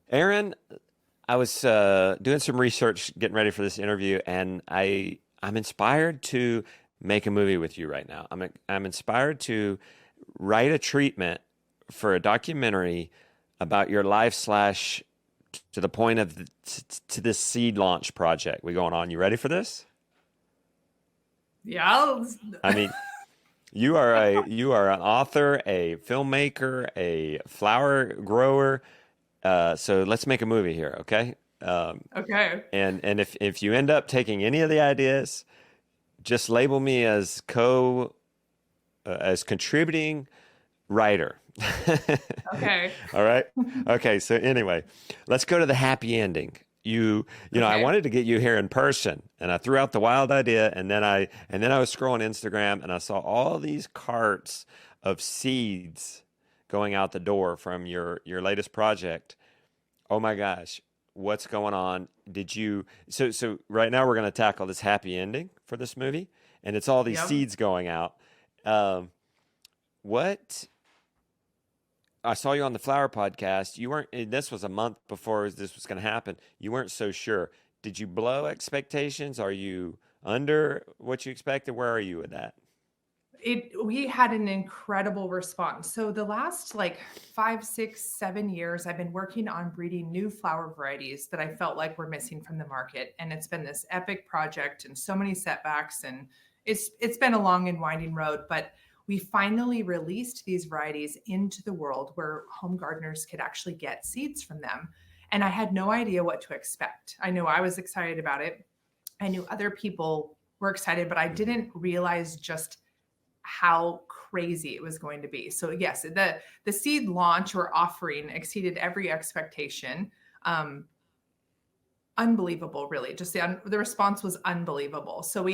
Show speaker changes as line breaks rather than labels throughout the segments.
Erin, I was doing some research, getting ready for this interview, and I'm inspired to make a movie with you right now. I'm inspired to write a treatment for a documentary about your life slash to the point of to this seed launch project we going on. You ready for this?
Yeah.
I mean, you are an author, a filmmaker, a flower grower. So let's make a movie here, okay? Um,
Okay.
and if you end up taking any of the ideas, just label me as co as contributing writer.
Okay.
All right. Okay. So anyway, let's go to the happy ending. I
Okay.
wanted to get you here in person, and I threw out the wild idea, and then I was scrolling Instagram, and I saw all these carts of seeds going out the door from your latest project. Oh my gosh, what's going on? So right now we're going to tackle this happy ending for this movie, and it's all these
Yep.
seeds going out. Um, what I saw you on the Flower podcast. You weren't. This was a month before this was going to happen. You weren't so sure. Did you blow expectations? Are you under what you expected? Where are you with that?
We had an incredible response. So the last like 5, 6, 7 years, I've been working on breeding new flower varieties that I felt like were missing from the market. And it's been this epic project and so many setbacks. And it's been a long and winding road, but we finally released these varieties into the world where home gardeners could actually get seeds from them. And I had no idea what to expect. I know I was excited about it. I knew other people were excited, but I
Hmm.
didn't realize just how crazy it was going to be. So yes, the seed launch or offering exceeded every expectation. Um, Unbelievable, really. Just the response was unbelievable. So we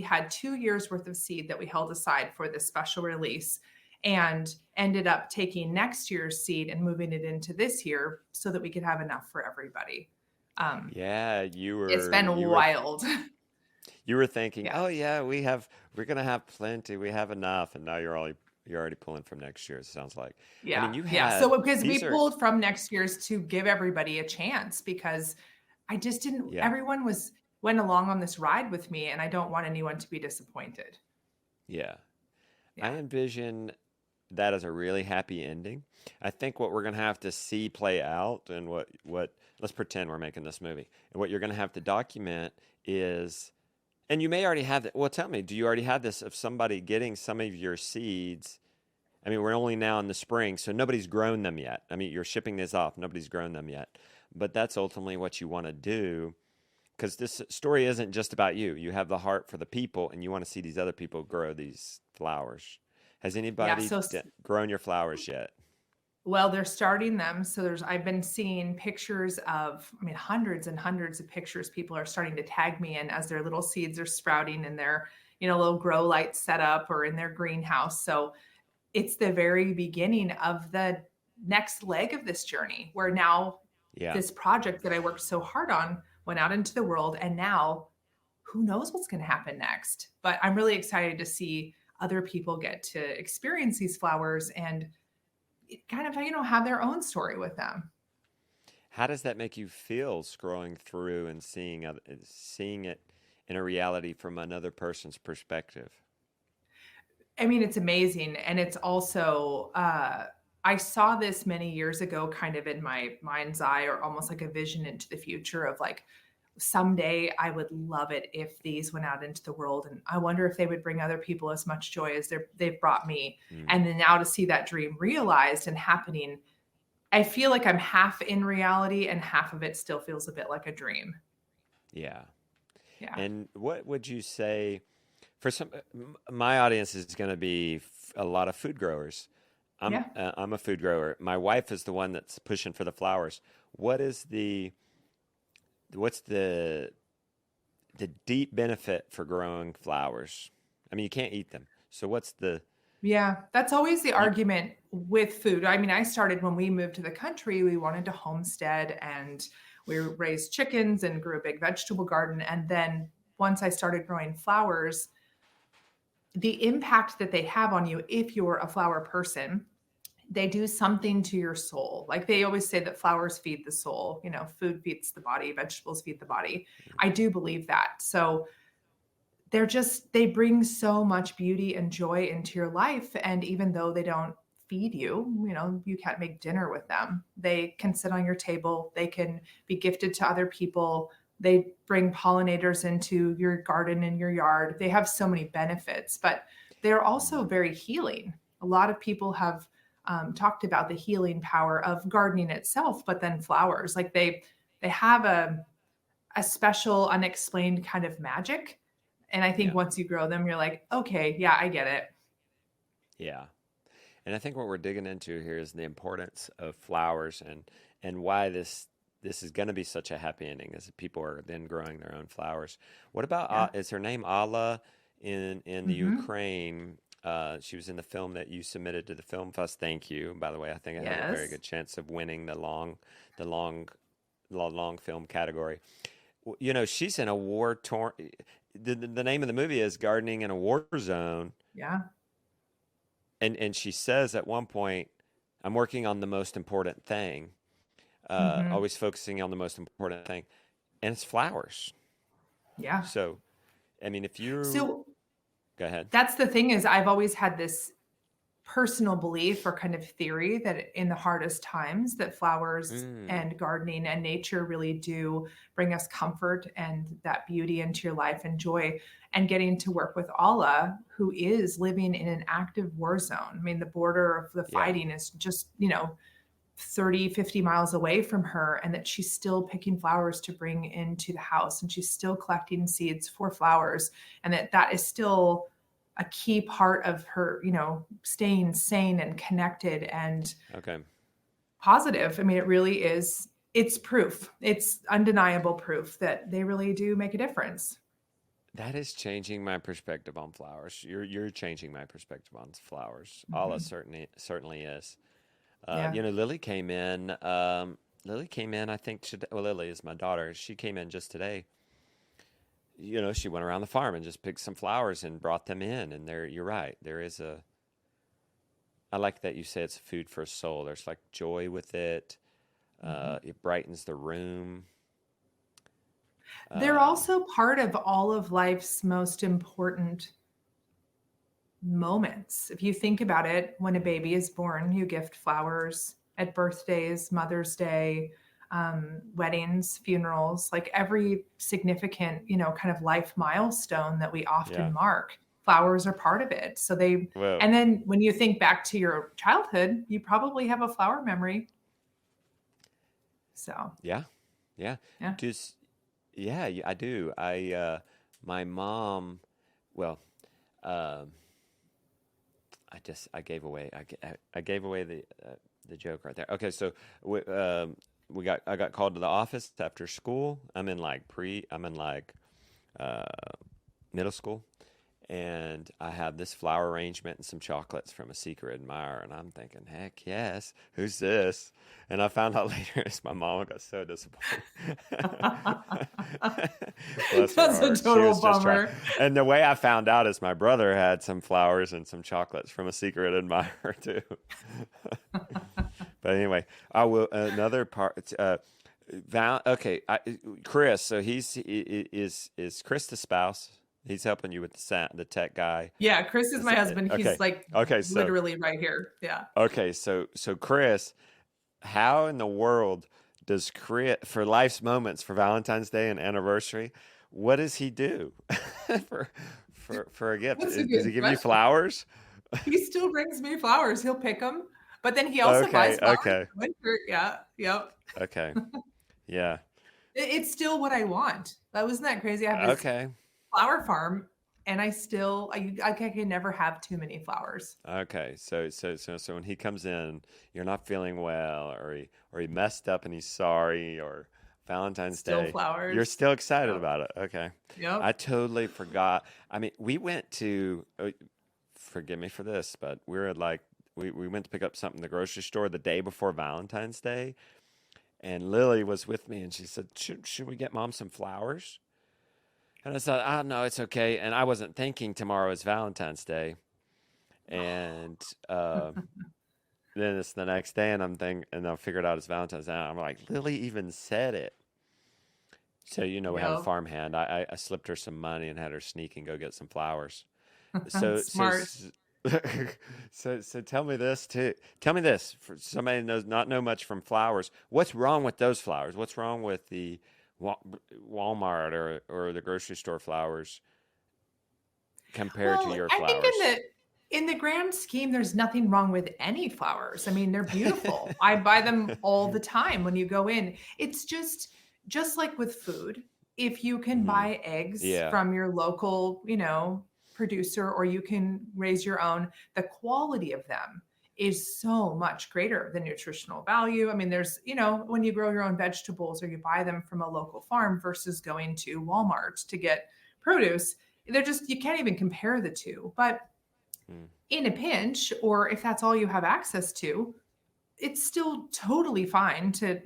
had 2 years worth of seed that we held aside for this special release, and ended up taking next year's seed and moving it into this year so that we could have enough for everybody. Um,
Yeah,
it's been wild.
you were thinking,
Yeah.
oh yeah, we're gonna have plenty, we have enough, and now you're already pulling from next year. It sounds like. I mean,
Yeah,
you
yeah.
had
So because
these
we
are
pulled from next year's to give everybody a chance, because I just didn't
yeah,
everyone was went along on this ride with me, and I don't want anyone to be disappointed.
yeah. I
Yeah.
envision that as a really happy ending. I think what we're gonna have to see play out, and what let's pretend we're making this movie, and what you're gonna have to document is, and you may already have that. Well, tell me, do you already have this of somebody getting some of your seeds? I mean, we're only now in the spring, so nobody's grown them yet. I mean, you're shipping this off, nobody's grown them yet. But that's ultimately what you want to do, because this story isn't just about you. You have the heart for the people, and you want to see these other people grow these flowers. Has
Yeah,
anybody
so
grown your flowers yet?
well, they're starting them. So I've been seeing pictures of, I mean, hundreds and hundreds of pictures. People are starting to tag me in as their little seeds are sprouting in their, little grow lights set up or in their greenhouse. So it's the very beginning of the next leg of this journey, where now
Yeah.
this project that I worked so hard on went out into the world, and now who knows what's going to happen next. But I'm really excited to see other people get to experience these flowers and kind of, have their own story with them.
How does that make you feel scrolling through and seeing it in a reality from another person's perspective?
I mean, it's amazing. And it's also, I saw this many years ago, kind of in my mind's eye, or almost like a vision into the future of like, someday I would love it if these went out into the world. And I wonder if they would bring other people as much joy as they've brought me.
Mm,
And then now to see that dream realized and happening, I feel like I'm half in reality and half of it still feels a bit like a dream.
yeah.
Yeah.
And what would you say for my audience is going to be a lot of food growers.
Yeah.
I'm a food grower. My wife is the one that's pushing for the flowers. What is what's the deep benefit for growing flowers? I mean, you can't eat them. So what's the
Yeah, that's always the
you,
argument with food. I mean, I started when we moved to the country, we wanted to homestead, and we raised chickens and grew a big vegetable garden. And then once I started growing flowers, the impact that they have on you if you're a flower person they do something to your soul. Like they always say that flowers feed the soul, food feeds the body, vegetables feed the body. I do believe that. So they bring so much beauty and joy into your life. And even though they don't feed you, you can't make dinner with them. They can sit on your table, they can be gifted to other people. They bring pollinators into your garden and your yard. They have so many benefits, but they're also
Mm.
very healing. A lot of people have talked about the healing power of gardening itself, but then flowers, like they have a special unexplained kind of magic. And I think
Yeah.
once you grow them, you're like, okay, yeah, I get it.
Yeah. And I think what we're digging into here is the importance of flowers and why this is going to be such a happy ending as people are then growing their own flowers. What about
Yeah.
is her name Ala in the
Hmm.
Ukraine? She was in the film that you submitted to the film fest. Thank you. By the way, I think it has a very
Yes.
good chance of winning the long, long film category. She's in a war torn. The name of the movie is Gardening in a War Zone,
Yeah.
and she says at one point, "I'm working on the most important thing,
Hmm.
always focusing on the most important thing, and it's flowers."
Yeah.
So, I mean, if you
So
go ahead.
that's the thing is I've always had this personal belief or kind of theory that in the hardest times that flowers
Mm,
and gardening and nature really do bring us comfort and that beauty into your life and joy. And getting to work with Allah, who is living in an active war zone. I mean, the border of the
yeah,
fighting is just 30, 50 miles away from her, and that she's still picking flowers to bring into the house, and she's still collecting seeds for flowers, and that is still a key part of her, staying sane and connected and
okay.
positive. I mean, it really is. It's proof. It's undeniable proof that they really do make a difference.
That is changing my perspective on flowers. You're changing my perspective on flowers. Allah
Mhm.
certainly is.
Yeah.
Lily came in. Lily came in. I think today. Well, Lily is my daughter. She came in just today. She went around the farm and just picked some flowers and brought them in. And there, you're right. There is a. I like that you say it's food for soul. There's like joy with it.
Mhm.
It brightens the room.
They're
Um,
also part of all of life's most important moments. If you think about it, when a baby is born, you gift flowers at birthdays, Mother's Day, weddings, funerals, like every significant, kind of life milestone that we often
yeah.
mark. Flowers are part of it.
Well,
And then when you think back to your childhood, you probably have a flower memory. So,
yeah, yeah.
yeah.
Just yeah, I do. My mom. Well, um, I gave away I gave away the joke right there. Okay, so I got called to the office after school. I'm in like uh, middle school, and I have this flower arrangement and some chocolates from a secret admirer, and I'm thinking, heck yes, who's this? And I found out later it's my mom. I got so disappointed. Bless her
That's a
heart. She
total
was just trying.
bummer.
And the way I found out is my brother had some flowers and some chocolates from a secret admirer too. But anyway, I will another part. Okay, Chris. So is Chris the spouse? He's helping you with the tech guy.
Yeah, Chris is my husband.
Okay,
He's like
okay.
literally right here. Yeah.
So Chris, how in the world does Chris for life's moments for Valentine's Day and anniversary? What does he do for for a gift?
That's a
Does he
good
give you
question.
flowers?
He still brings me flowers. He'll pick them, but then he also
Okay,
buys flowers
okay,
in the winter. Yeah, yep.
okay. Yeah.
It's still what I want. That wasn't that crazy. I have this
Okay.
flower farm, and I can never have too many flowers.
Okay, so when he comes in, you're not feeling well, or he messed up and he's sorry, or Valentine's
Still
Day, you're
flowers.
still excited
Yep.
about it. Okay,
Yep.
I totally forgot. I mean, we went to. Forgive me for this, but we were like we went to pick up something in the grocery store the day before Valentine's Day, and Lily was with me, and she said, "Should we get Mom some flowers?" And I said, "Ah, no, it's okay." And I wasn't thinking tomorrow is Valentine's Day, and. then it's the next day, and and I figured out it's Valentine's Day. I'm like, Lily even said it. So we have a
Yep.
farmhand. I slipped her some money and had her sneak and go get some flowers. So so
Smart.
s- so tell me this too. Tell me this for somebody who knows not know much from flowers. What's wrong with those flowers? What's wrong with the Wa- Walmart or the grocery store flowers compared to
Well,
your
I think
flowers?
in the grand scheme, there's nothing wrong with any flowers. I mean, they're beautiful. I buy them all the time when you go in. It's just like with food. If you can
Hmm.
buy eggs
Yeah,
from your local, producer, or you can raise your own, the quality of them is so much greater than nutritional value. I mean, there's, when you grow your own vegetables or you buy them from a local farm versus going to Walmart to get produce, they're just, you can't even compare the two. But
mm,
in a pinch, or if that's all you have access to, it's still totally fine to,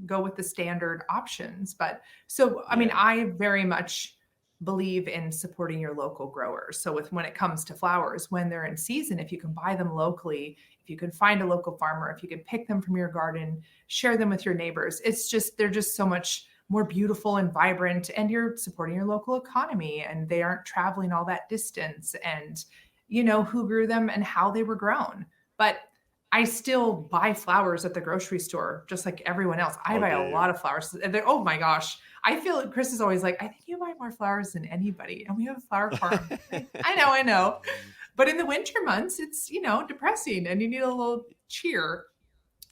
go with the standard options. But so, I mean,
yeah,
I very much believe in supporting your local growers. So when it comes to flowers, when they're in season, if you can buy them locally, if you can find a local farmer, if you can pick them from your garden, share them with your neighbors, they're just so much more beautiful and vibrant, and you're supporting your local economy, and they aren't traveling all that distance, and you know who grew them and how they were grown. But I still buy flowers at the grocery store just like everyone else. I
I'll
buy
do
a
you.
lot of flowers. And oh my gosh. I feel Chris is always like, I think you buy more flowers than anybody. And we have a flower farm. I know, I know. But in the winter months, it's, depressing and you need a little cheer.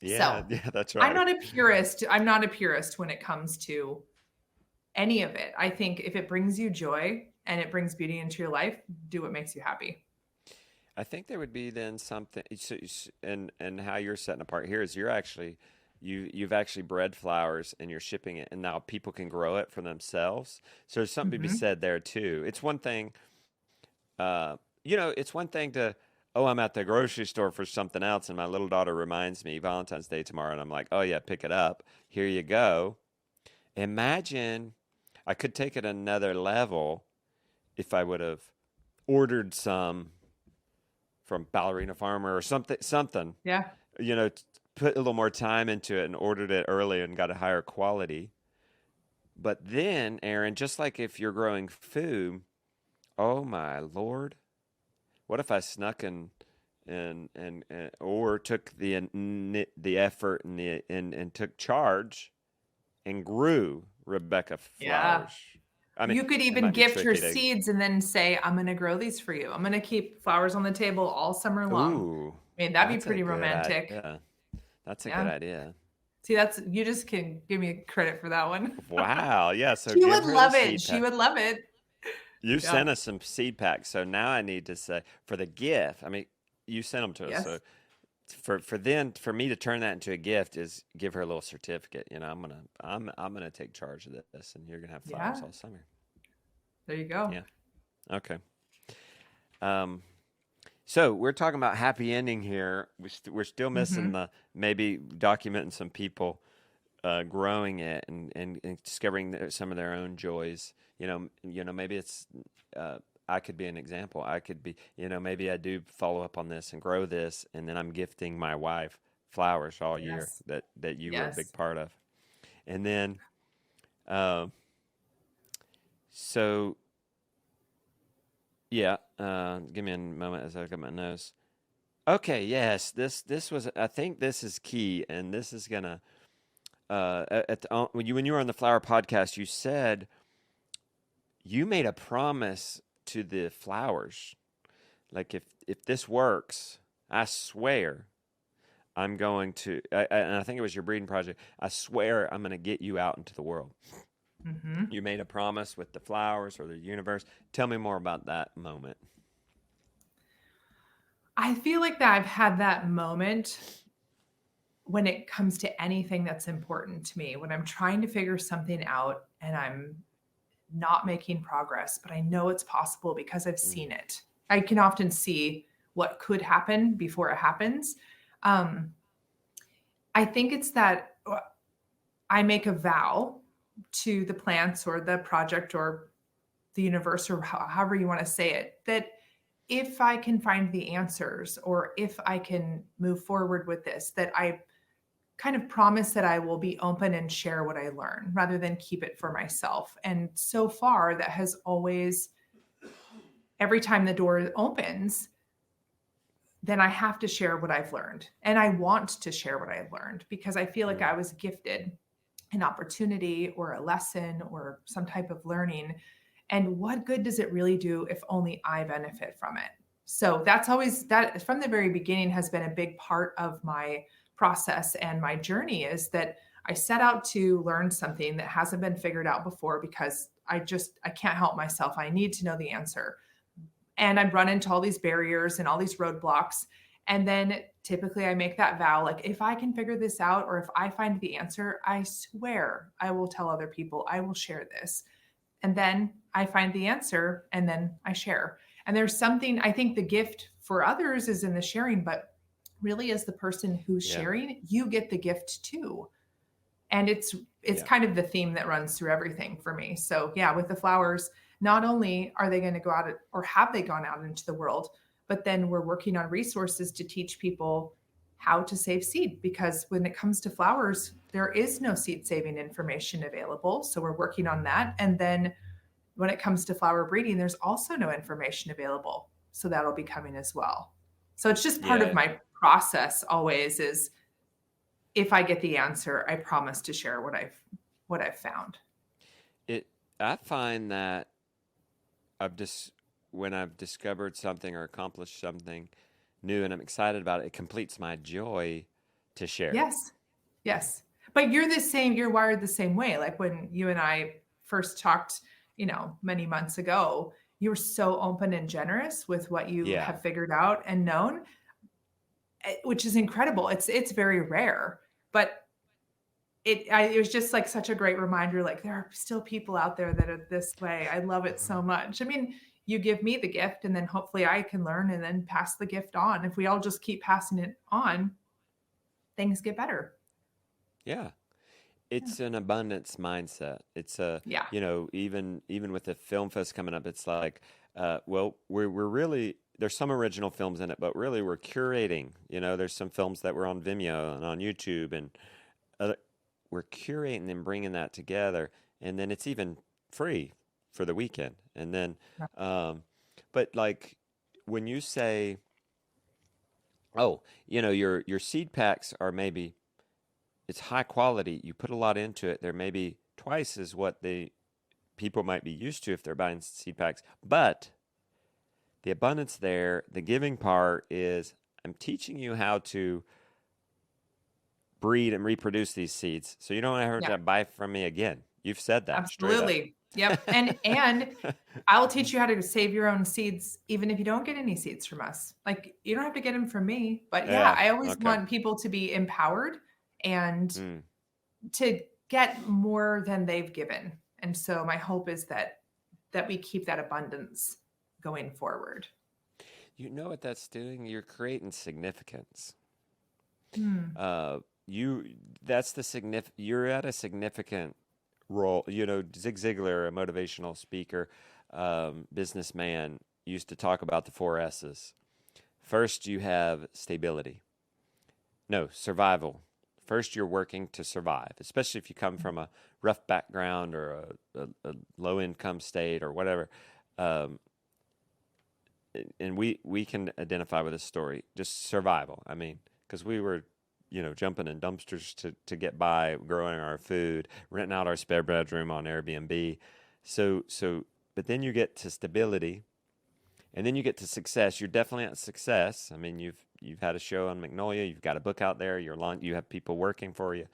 Yeah,
So
yeah, that's
I'm
right.
not a purist. I'm not a purist when it comes to any of it. I think if it brings you joy and it brings beauty into your life, do what makes you happy.
I think there would be then something, and how you're setting apart here is you've actually bred flowers and you're shipping it, and now people can grow it for themselves. So there's something to be
Mm-hmm.
said there too. It's one thing, it's one thing to, oh, I'm at the grocery store for something else, and my little daughter reminds me Valentine's Day tomorrow, and I'm like, oh yeah, pick it up. Here you go. Imagine I could take it another level if I would have ordered some from Ballerina Farmer or something,
Yeah.
you know, put a little more time into it and ordered it early and got a higher quality. But then, Aaron, just like if you're growing food, oh my Lord, what if I snuck and or took the effort and took charge and grew Rebecca
Yeah.
flowers? I mean,
You could
it
even
might be
gift your
tricky to.
seeds and then say, I'm going to grow these for you. I'm going to keep flowers on the table all summer long.
Ooh,
I mean, that'd be
that's a
pretty
good
romantic.
idea. That's a good
Yeah.
idea.
See, you just can give me credit for that one.
Wow. Yeah. So
She
give
would
her the
love it.
seed
She
pack.
would love it.
You
Yeah.
sent us some seed packs, so now I need to say for the gift. I mean, you sent them to us, so
Yes.
for me to turn that into a gift is give her a little certificate. I'm gonna take charge of this, and you're gonna have flowers
Yeah.
all summer.
There you go.
Yeah. Okay. Um. So we're talking about happy ending here. We're still missing
Hmm.
the maybe documenting some people growing it and discovering some of their own joys. Maybe it's I could be an example. I could be, maybe I do follow up on this and grow this, and then I'm gifting my wife flowers all year
Yes.
that you were a big
Yes.
part of. And then, uh, so yeah, give me a moment as I look at my notes. Okay, yes, this was. I think this is key, and this is gonna. When you were on the Flower podcast, you said you made a promise to the flowers, like if this works, I swear I'm going to. And I think it was your breeding project. I swear I'm going to get you out into the world.
Hmm.
You made a promise with the flowers or the universe. Tell me more about that moment.
I feel like that I've had that moment when it comes to anything that's important to me, when I'm trying to figure something out and I'm not making progress, but I know it's possible because I've
Mm,
seen it. I can often see what could happen before it happens. Um, I think it's that I make a vow to the plants or the project or the universe or however you want to say it, that if I can find the answers or if I can move forward with this, that I kind of promise that I will be open and share what I learn rather than keep it for myself. And so far, that has always, every time the door opens, then I have to share what I've learned. And I want to share what I've learned because I feel like
Mm.
I was gifted an opportunity or a lesson or some type of learning. And what good does it really do if only I benefit from it? So that's always, that from the very beginning has been a big part of my process and my journey, is that I set out to learn something that hasn't been figured out before because I can't help myself. I need to know the answer. And I run into all these barriers and all these roadblocks. And then typically I make that vow, like, if I can figure this out or if I find the answer, I swear I will tell other people, I will share this. And then I find the answer and then I share. And there's something, I think the gift for others is in the sharing, but really as the person who's
Yeah.
sharing, you get the gift too. And it's
Yeah.
kind of the theme that runs through everything for me. So yeah, with the flowers, not only are they going to go out or have they gone out into the world, but then we're working on resources to teach people how to save seed, because when it comes to flowers, there is no seed saving information available. So we're working on that. And then when it comes to flower breeding, there's also no information available. So that'll be coming as well. So it's just part of
Yeah.
my process always, is if I get the answer, I promise to share what I've found.
It. I find that I've just when I've discovered something or accomplished something new and I'm excited about it, it completes my joy to share it.
Yes. Yes. But you're the same, you're wired the same way. Like when you and I first talked, many months ago, you were so open and generous with what you
Yeah.
have figured out and known, which is incredible. It's very rare, but it was just like such a great reminder. Like there are still people out there that are this way. I love it so much. I mean, you give me the gift, and then hopefully I can learn and then pass the gift on. If we all just keep passing it on, things get better.
Yeah.
Yeah.
It's an abundance mindset. It's a,
Yeah.
even with the film fest coming up, it's like, well, we're really there's some original films in it, but really we're curating. There's some films that were on Vimeo and on YouTube, and other, we're curating and bringing that together, and then it's even free for the weekend. And then, um, but like when you say, oh, your seed packs are maybe it's high quality. You put a lot into it. They're maybe twice as what the people might be used to if they're buying seed packs. But the abundance there, the giving part is I'm teaching you how to breed and reproduce these seeds. So you don't ever have
Yeah.
to buy from me again. You've said that straight up.
Absolutely. Yep. And I'll teach you how to save your own seeds, even if you don't get any seeds from us. Like you don't have to get them from me. But yeah,
Yeah.
I always
Okay.
want people to be empowered and
Mm.
to get more than they've given. And so my hope is that we keep that abundance going forward.
You know what that's doing? You're creating significance.
Hmm.
Uh, you that's the you're at a significant role. Zig Ziglar, a motivational speaker, businessman, used to talk about the four S's. First, you have stability. No, survival. First, you're working to survive, especially if you come from a rough background or a low income state or whatever. Um, and we can identify with this story, just survival. I mean, because we were, jumping in dumpsters to get by, growing our food, renting out our spare bedroom on Airbnb. But then you get to stability, and then you get to success. You're definitely at success. I mean, you've had a show on Magnolia. You've got a book out there. You have people working for you.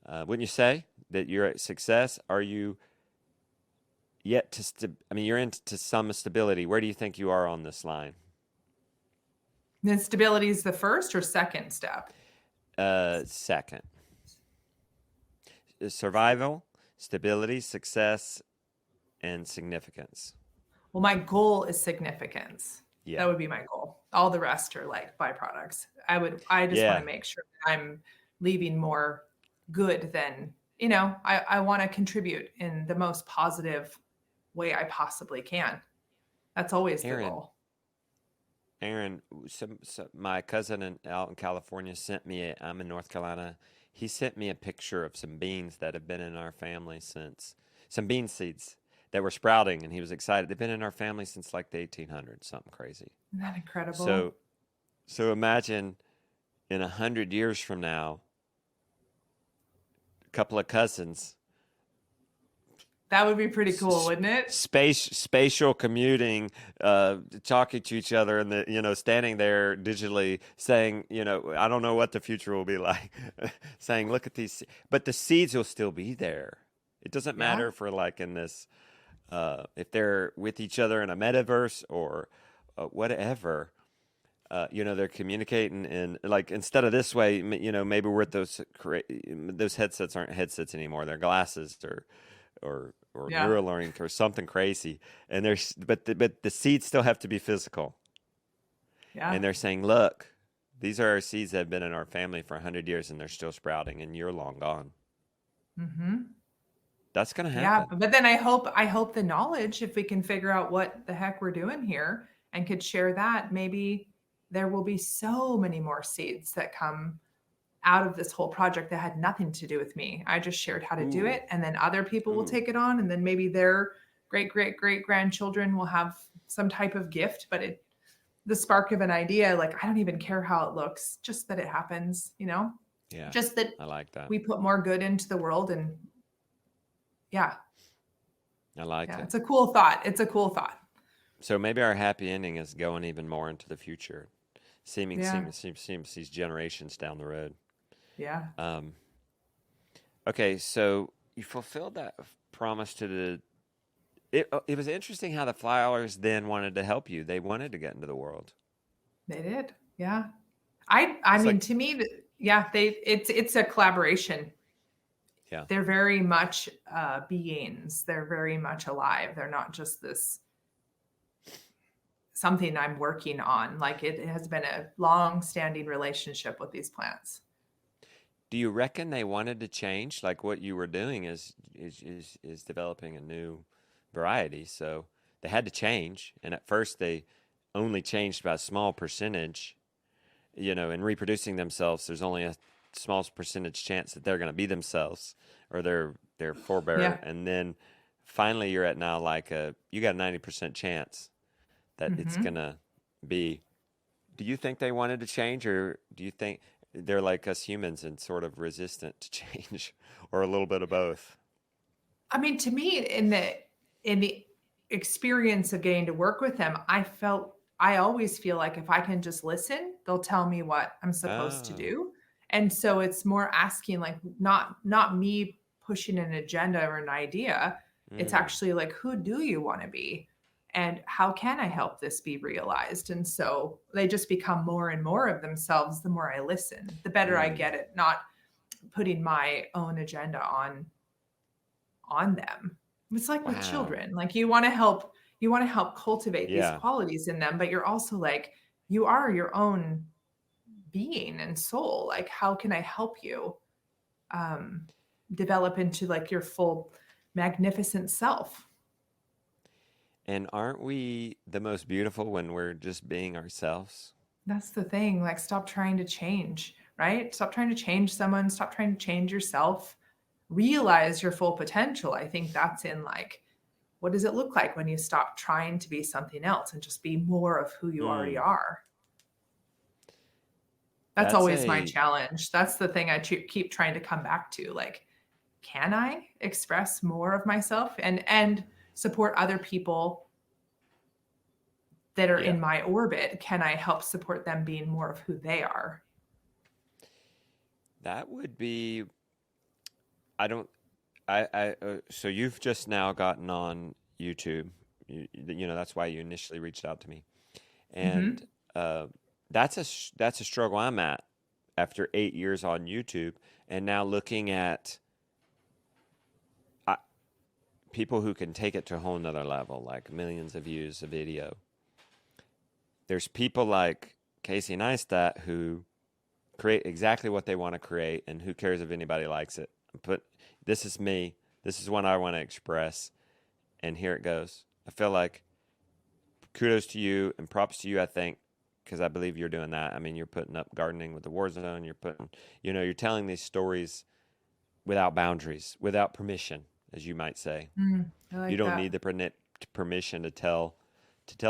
Wouldn't you say that you're at success? Are you yet to? I mean, you're into some stability. Where do you think you are on this line?
Then stability is the first or second step?
Second, survival, stability, success, and significance.
Well, my goal is significance. That
Yeah,
would be my goal. All the rest are like byproducts. I just want
yeah,
to make sure that I'm leaving more good than, I want to contribute in the most positive way I possibly can. That's always the
Erin.
goal.
Aaron, my cousin out in California sent me. I'm in North Carolina. He sent me a picture of some beans that have been in our family since some bean seeds that were sprouting, and he was excited. They've been in our family since like the 1800s, something crazy.
Isn't that incredible?
So, so imagine in 100 years from now, a couple of cousins
That would be pretty cool,
s-
wouldn't it?
spatial commuting, talking to each other, and standing there digitally saying, I don't know what the future will be like, saying, look at these, but the seeds will still be there. It doesn't
Yeah.
matter if we're like in this, if they're with each other in a metaverse or whatever. They're communicating and like instead of this way, maybe we're at those headsets aren't headsets anymore. They're glasses or
Yeah.
Neuralink or something crazy. And there's but the seeds still have to be physical.
Yeah.
And they're saying, look, these are our seeds that have been in our family for 100 years, and they're still sprouting, and you're long gone.
Hmm.
That's gonna
Yeah.
happen.
But then I hope the knowledge, if we can figure out what the heck we're doing here and could share that, maybe there will be so many more seeds that come out of this whole project that had nothing to do with me. I just shared how to do
Ooh,
it, and then other people will
ooh,
take it on, and then maybe their great grandchildren will have some type of gift. But the spark of an idea, like I don't even care how it looks, just that it happens,
yeah,
just that
I like that.
we put more good into the world. And yeah,
I like
yeah,
it.
it's a cool thought. It's a cool thought.
So maybe our happy ending is going even more into the future,
Yeah,
seems these generations down the road.
yeah.
Um, okay, so you fulfilled that promise to the. It was interesting how the flowers then wanted to help you. They wanted to get into the world.
They did. Yeah. I
It's
mean,
like,
to me, yeah, it's a collaboration.
yeah,
They're very much beings. They're very much alive. They're not just this something I'm working on. Like it has been a long standing relationship with these plants.
do you reckon they wanted to change? Like what you were doing is developing a new variety, so they had to change. And at first, they only changed by a small percentage. In reproducing themselves, there's only a small percentage chance that they're going to be themselves or their forebear.
Yeah.
And then finally, you're at now like you got a 90% chance that it's
Hmm.
gonna be. Do you think they wanted to change, or do you think they're like us humans and sort of resistant to change, or a little bit of both?
I mean, to me, in the experience of getting to work with them, I always feel like if I can just listen, they'll tell me what I'm supposed to
Oh,
do. And so it's more asking, like, not me pushing an agenda or an idea. It's
mm,
actually like, who do you want to be? And how can I help this be realized? And so they just become more and more of themselves the more I listen, the better I
mm.
get it, not putting my own agenda on them. It's like with
Wow.
children. Like you want to help cultivate these
Yeah.
qualities in them, but you're also like you are your own being and soul. Like how can I help you um develop into like your full magnificent self?
And aren't we the most beautiful when we're just being ourselves?
That's the thing. Like stop trying to change, right? Stop trying to change someone, stop trying to change yourself. Realize your full potential. I think that's in like what does it look like when you stop trying to be something else and just be more of who you already
Mm.
are? That's
That's
always my
a
challenge. That's the thing I keep trying to come back to. Like, can I express more of myself and support other people that are
yeah.
in my orbit? Can I help support them being more of who they are?
That would be. I don't. So you've just now gotten on YouTube. That's why you initially reached out to me, and
Hmm.
uh, that's a struggle I'm at after 8 years on YouTube, and now looking at uh, people who can take it to a whole nother level, like millions of views a video. There's people like Casey Neistat who create exactly what they want to create, and who cares if anybody likes it. But this is me. This is what I want to express, and here it goes. I feel like kudos to you and props to you. I think because I believe you're doing that. I mean, you're putting up gardening with the war zone. You're putting, you're telling these stories without boundaries, without permission, as you might say.
I
You
like
don't
that.
need the permission to tell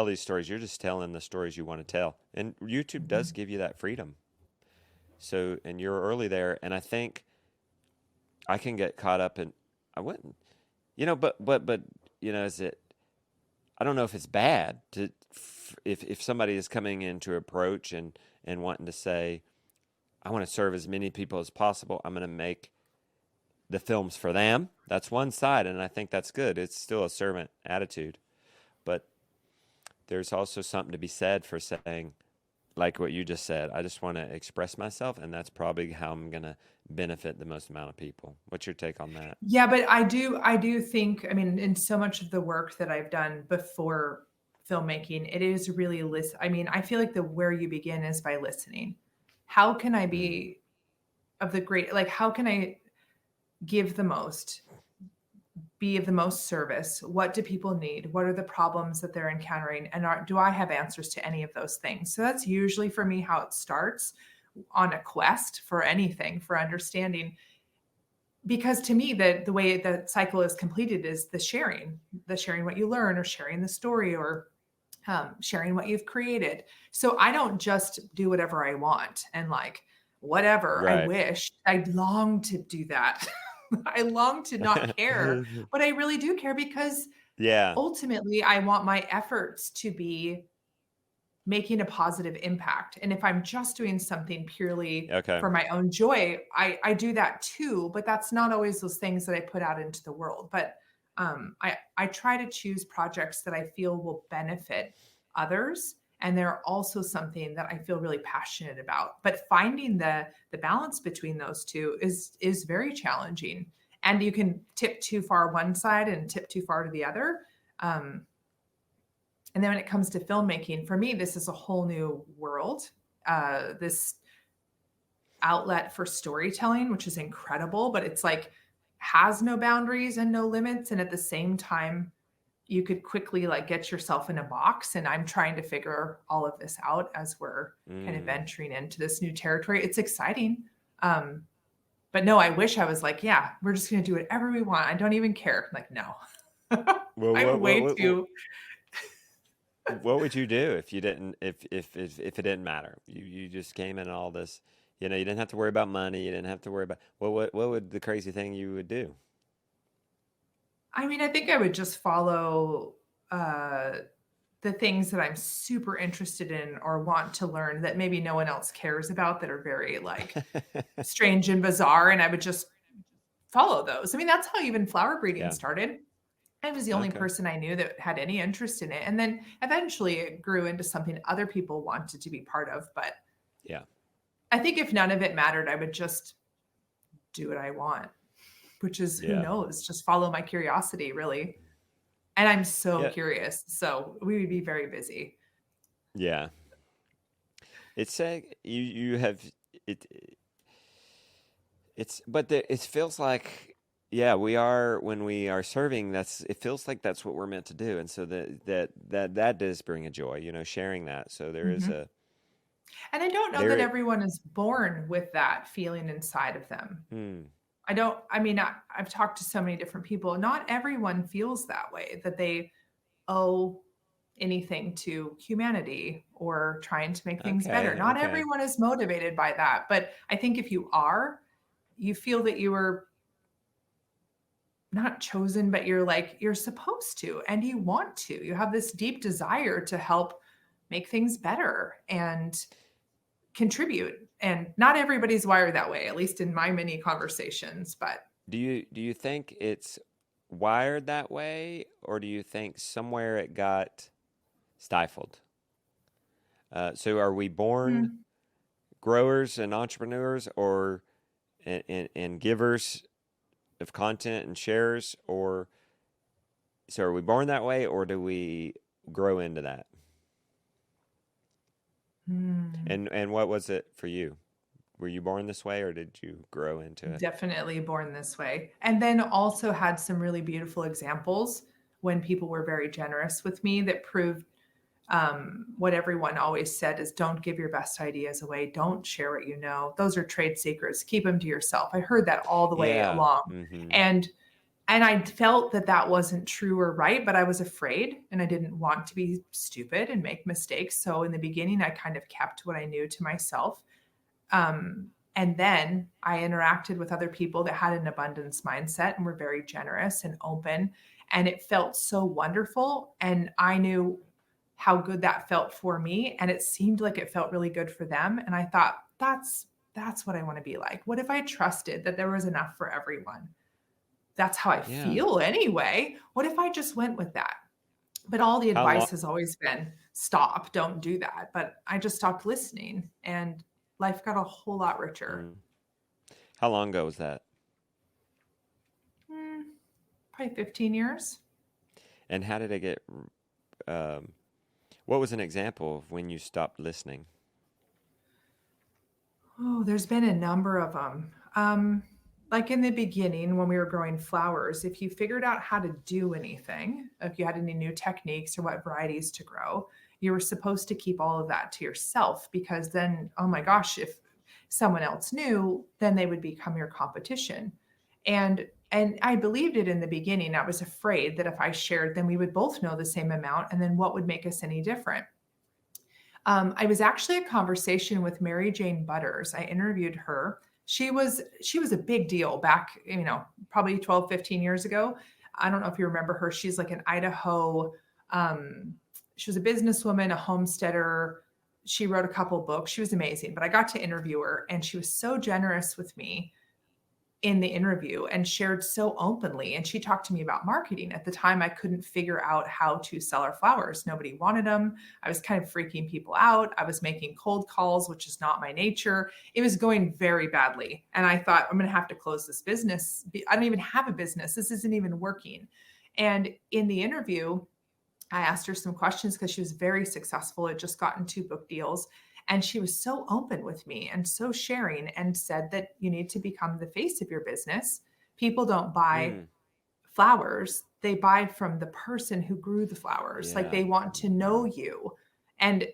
these stories. You're just telling the stories you want to tell. And YouTube does
Mhm.
give you that freedom. So, and you're early there, and I think I can get caught up in I wouldn't, but is it I don't know if it's bad if somebody is coming in to approach and wanting to say, I want to serve as many people as possible. I'm going to make the films for them. That's one side, and I think that's good. It's still a servant attitude, but there's also something to be said for saying, like what you just said, I just want to express myself, and that's probably how I'm going to benefit the most amount of people. What's your take on that?
Yeah, but I do think, I mean, in so much of the work that I've done before filmmaking, it is really listen. I mean, I feel like the where you begin is by listening. How can I
Mm,
be of the great, like, how can I give the most, be of the most service? What do people need? What are the problems that they're encountering? And do I have answers to any of those things? So that's usually for me how it starts on a quest for anything, for understanding. Because to me, the way the cycle is completed is the sharing what you learn, or sharing the story, or sharing what you've created. So I don't just do whatever I want and like whatever I
right.
wish. I long to do that. I long to not care, but I really do care because
Yeah.
ultimately I want my efforts to be making a positive impact. And if I'm just doing something purely
Okay.
for my own joy, I do that too, but that's not always those things that I put out into the world. But I try to choose projects that I feel will benefit others. And they're also something that I feel really passionate about. But finding the balance between those two is very challenging. And you can tip too far one side and tip too far to the other. Um, and then when it comes to filmmaking, for me, this is a whole new world. This outlet for storytelling, which is incredible, but it's like has no boundaries and no limits. And at the same time, you could quickly like get yourself in a box. And I'm trying to figure all of this out as we're kind of
Mm.
venturing into this new territory. It's exciting. Um, but no, I wish I was like, yeah, we're just going to do whatever we want. I don't even care. Like, no,
Well,
I'm way too.
what would you do if you didn't if it didn't matter? You just came in all this, you didn't have to worry about money, you didn't have to worry about what would the crazy thing you would do?
I mean, I think I would just follow uh, the things that I'm super interested in or want to learn that maybe no one else cares about, that are very like strange and bizarre. And I would just follow those. I mean, that's how even flower breeding
Yeah.
started. I was the only
Okay.
person I knew that had any interest in it. And then eventually it grew into something other people wanted to be part of. But
Yeah.
I think if none of it mattered, I would just do what I want, which is who
Yeah.
knows, just follow my curiosity, really. And I'm so
Yeah.
curious. So we would be very busy.
Yeah. It's you have it it's but it feels like, yeah, we are when we are serving, that's it feels like that's what we're meant to do, and so that does bring a joy, sharing that. So there is
Mhm.
a
And I don't know that
there
everyone is born with that feeling inside of them.
hmm,
I don't, I mean, I've talked to so many different people. Not everyone feels that way, that they owe anything to humanity or trying to make things better.
okay,
Not
okay.
everyone is motivated by that. But I think if you are, you feel that you were not chosen, but you're like, you're supposed to, and you want to. You have this deep desire to help make things better and contribute. And not everybody's wired that way, at least in my many conversations. But
Do you think it's wired that way, or do you think somewhere it got stifled? So are we born
hmm,
growers and entrepreneurs, or and givers of content and shares, or so are we born that way, or do we grow into that?
hmm,
And what was it for you? Were you born this way, or did you grow into it?
definitely born this way. And then also had some really beautiful examples when people were very generous with me that proved What everyone always said is don't give your best ideas away. Don't share what you know. Those are trade secrets. Keep them to yourself. I heard that all the way
Yeah.
along.
Mm-hmm.
And I felt that that wasn't true or right, but I was afraid and I didn't want to be stupid and make mistakes. So in the beginning, I kind of kept what I knew to myself. And then I interacted with other people that had an abundance mindset and were very generous and open. And it felt so wonderful. And I knew how good that felt for me. And it seemed like it felt really good for them. And I thought, that's what I want to be like. What if I trusted that there was enough for everyone? That's how I
Yeah.
feel anyway. What if I just went with that? But all the
How long?
advice has always been stop, don't do that. But I just stopped listening and life got a whole lot richer.
Mm. How long ago was that?
Hmm, Probably 15 years.
And how did it get? Um, what was an example of when you stopped listening?
Oh, there's been a number of them. Like in the beginning, when we were growing flowers, if you figured out how to do anything, if you had any new techniques or what varieties to grow, you were supposed to keep all of that to yourself because then, oh my gosh, if someone else knew, then they would become your competition. And I believed it in the beginning. I was afraid that if I shared, then we would both know the same amount, and then what would make us any different? I was actually a conversation with Mary Jane Butters. I interviewed her. She was a big deal back, probably 12, 15 years ago. I don't know if you remember her. She's like an Idaho. Um, she was a businesswoman, a homesteader. She wrote a couple books. She was amazing. But I got to interview her, and she was so generous with me in the interview and shared so openly. And she talked to me about marketing. At the time, I couldn't figure out how to sell our flowers. Nobody wanted them. I was kind of freaking people out. I was making cold calls, which is not my nature. It was going very badly. And I thought, I'm going to have to close this business. I don't even have a business. This isn't even working. And in the interview, I asked her some questions because she was very successful. Had just gotten 2 book deals. And she was so open with me and so sharing and said that you need to become the face of your business. People don't buy
Mm.
flowers, they buy from the person who grew the flowers. Like
Yeah.
they want to know
Mm-hmm.
you. And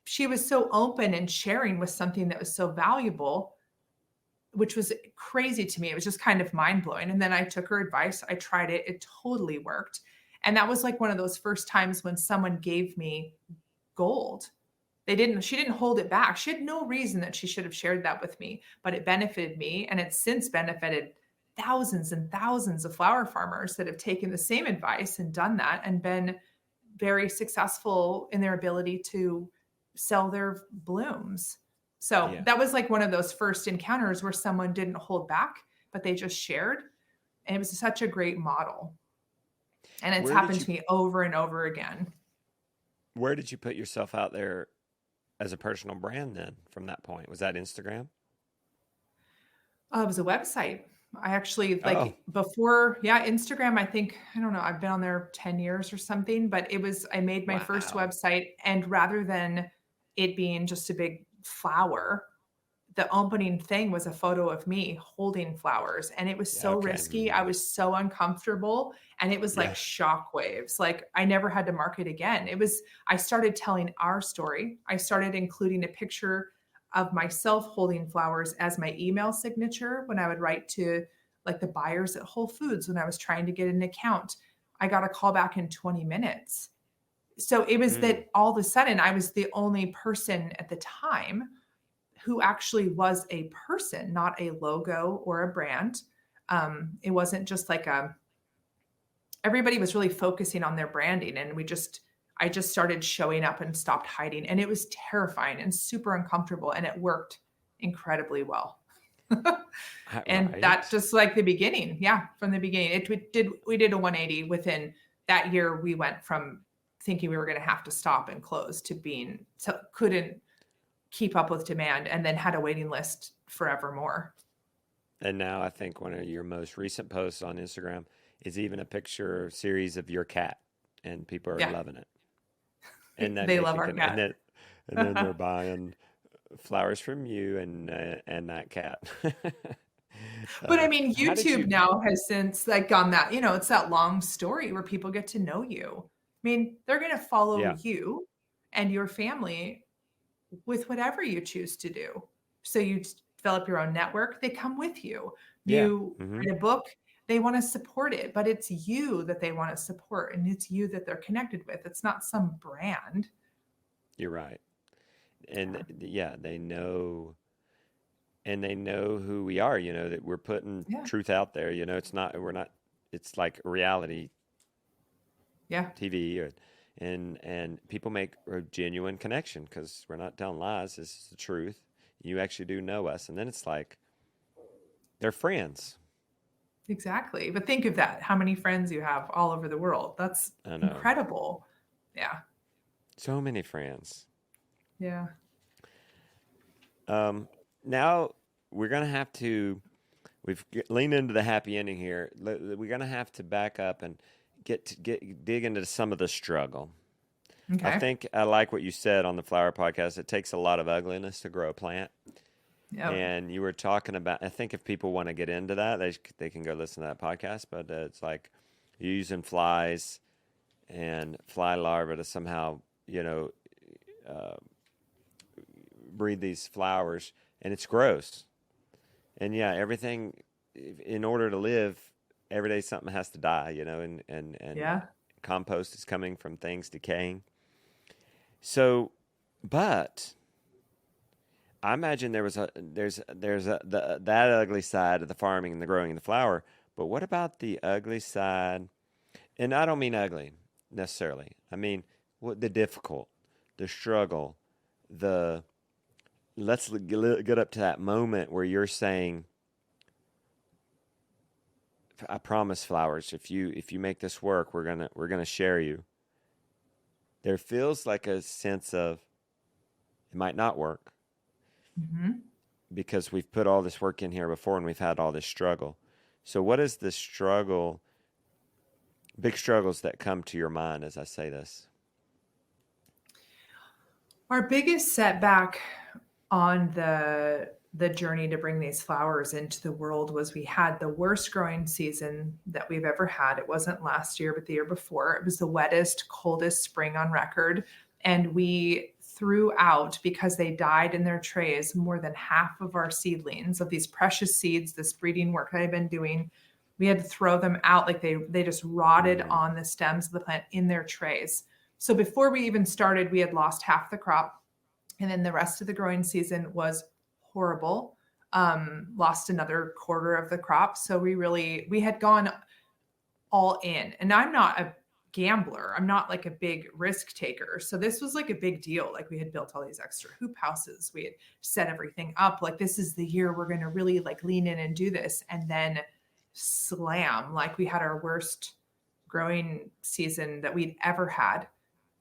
she was so open and sharing with something that was so valuable, which was crazy to me. It was just kind of mind blowing. And then I took her advice. I tried it. It totally worked. And that was like one of those first times when someone gave me gold. She didn't hold it back. She had no reason that she should have shared that with me, but it benefited me. And it's since benefited thousands and thousands of flower farmers that have taken the same advice and done that and been very successful in their ability to sell their blooms. So
Yeah.
that was like one of those first encounters where someone didn't hold back, but they just shared. And it was such a great model. And it's
Where did
happened
you
to me over and over again.
where did you put yourself out there as a personal brand then from that point? Was that Instagram?
It was a website. I actually
Oh,
like before, yeah, Instagram, I think, I don't know, I've been on there 10 years or something, but I made my first
wow.
website. And rather than it being just a big flower, the opening thing was a photo of me holding flowers. And it was
Yeah,
so
okay.
risky. I
Mhm.
was so uncomfortable. And it was like
Yeah.
shockwaves. Like I never had to market again. I started telling our story. I started including a picture of myself holding flowers as my email signature when I would write to like the buyers at Whole Foods when I was trying to get an account. I got a call back in 20 minutes. So it was
Mm.
that all of a sudden I was the only person at the time who actually was a person, not a logo or a brand. It wasn't just like everybody was really focusing on their branding, and I just started showing up and stopped hiding, and it was terrifying and super uncomfortable, and it worked incredibly well. And that
Right.
just like the beginning, yeah, from the beginning, we did a 180 within that year. We went from thinking we were going to have to stop and close to being so couldn't keep up with demand and then had a waiting list forevermore.
And now I think one of your most recent posts on Instagram is even a picture series of your cat, and people are
Yeah,
loving it. And that
they
makes
love
me
our
and
cat.
then they're buying flowers from you and that cat.
But I mean,
How did
YouTube
you?
now has since like gone that, it's that long story where people get to know you. I mean, they're going to follow
Yeah.
you. and your family with whatever you choose to do. So you develop your own network, they come with you.
Yeah.
You
Hmm.
write a book, they want to support it, but it's you that they want to support and it's you that they're connected with. It's not some brand.
You're right. And
Yeah.
yeah, they know who we are, that we're putting
Yeah.
truth out there. We're not, it's like reality
Yeah.
TV, and people make a genuine connection because we're not telling lies. This is the truth. You actually do know us. And then it's like, they're friends.
Exactly. But think of that, how many friends you have all over the world. That's
I know.
incredible. Yeah.
So many friends.
Yeah.
Um, Now we're going to have to, leaned into the happy ending here. We're going to have to back up and dig into some of the struggle. I
Okay.
think I like what you said on the flower podcast. It takes a lot of ugliness to grow a plant.
Yep.
And you were talking about, I think if people want to get into that, they can go listen to that podcast. But it's like using flies and fly larvae to somehow, uh, breed these flowers. And it's gross. And yeah, everything, in order to live, every day something has to die, and
Yeah.
compost is coming from things decaying. So, but I imagine that ugly side of the farming and the growing and the flower. But what about the ugly side? And I don't mean ugly necessarily. I mean what the difficult, the struggle, the let's get up to that moment where you're saying, "I promise, flowers. If you make this work, we're gonna share you." There feels like a sense of it might not work
Hmm.
because we've put all this work in here before and we've had all this struggle. So, what is the struggle, big struggles that come to your mind as I say this?
Our biggest setback on the journey to bring these flowers into the world was we had the worst growing season that we've ever had. It wasn't last year, but the year before. It was the wettest, coldest spring on record. And we threw out, because they died in their trays, more than half of our seedlings of these precious seeds, this breeding work that I've been doing. We had to throw them out, like they just rotted
Mm,
on the stems of the plant in their trays. So before we even started, we had lost half the crop. And then the rest of the growing season was horrible. Lost another quarter of the crop. So we had gone all in. And I'm not a gambler. I'm not like a big risk taker. So this was like a big deal. Like we had built all these extra hoop houses. We had set everything up. Like this is the year we're going to really like lean in and do this. And then slam, like we had our worst growing season that we'd ever had.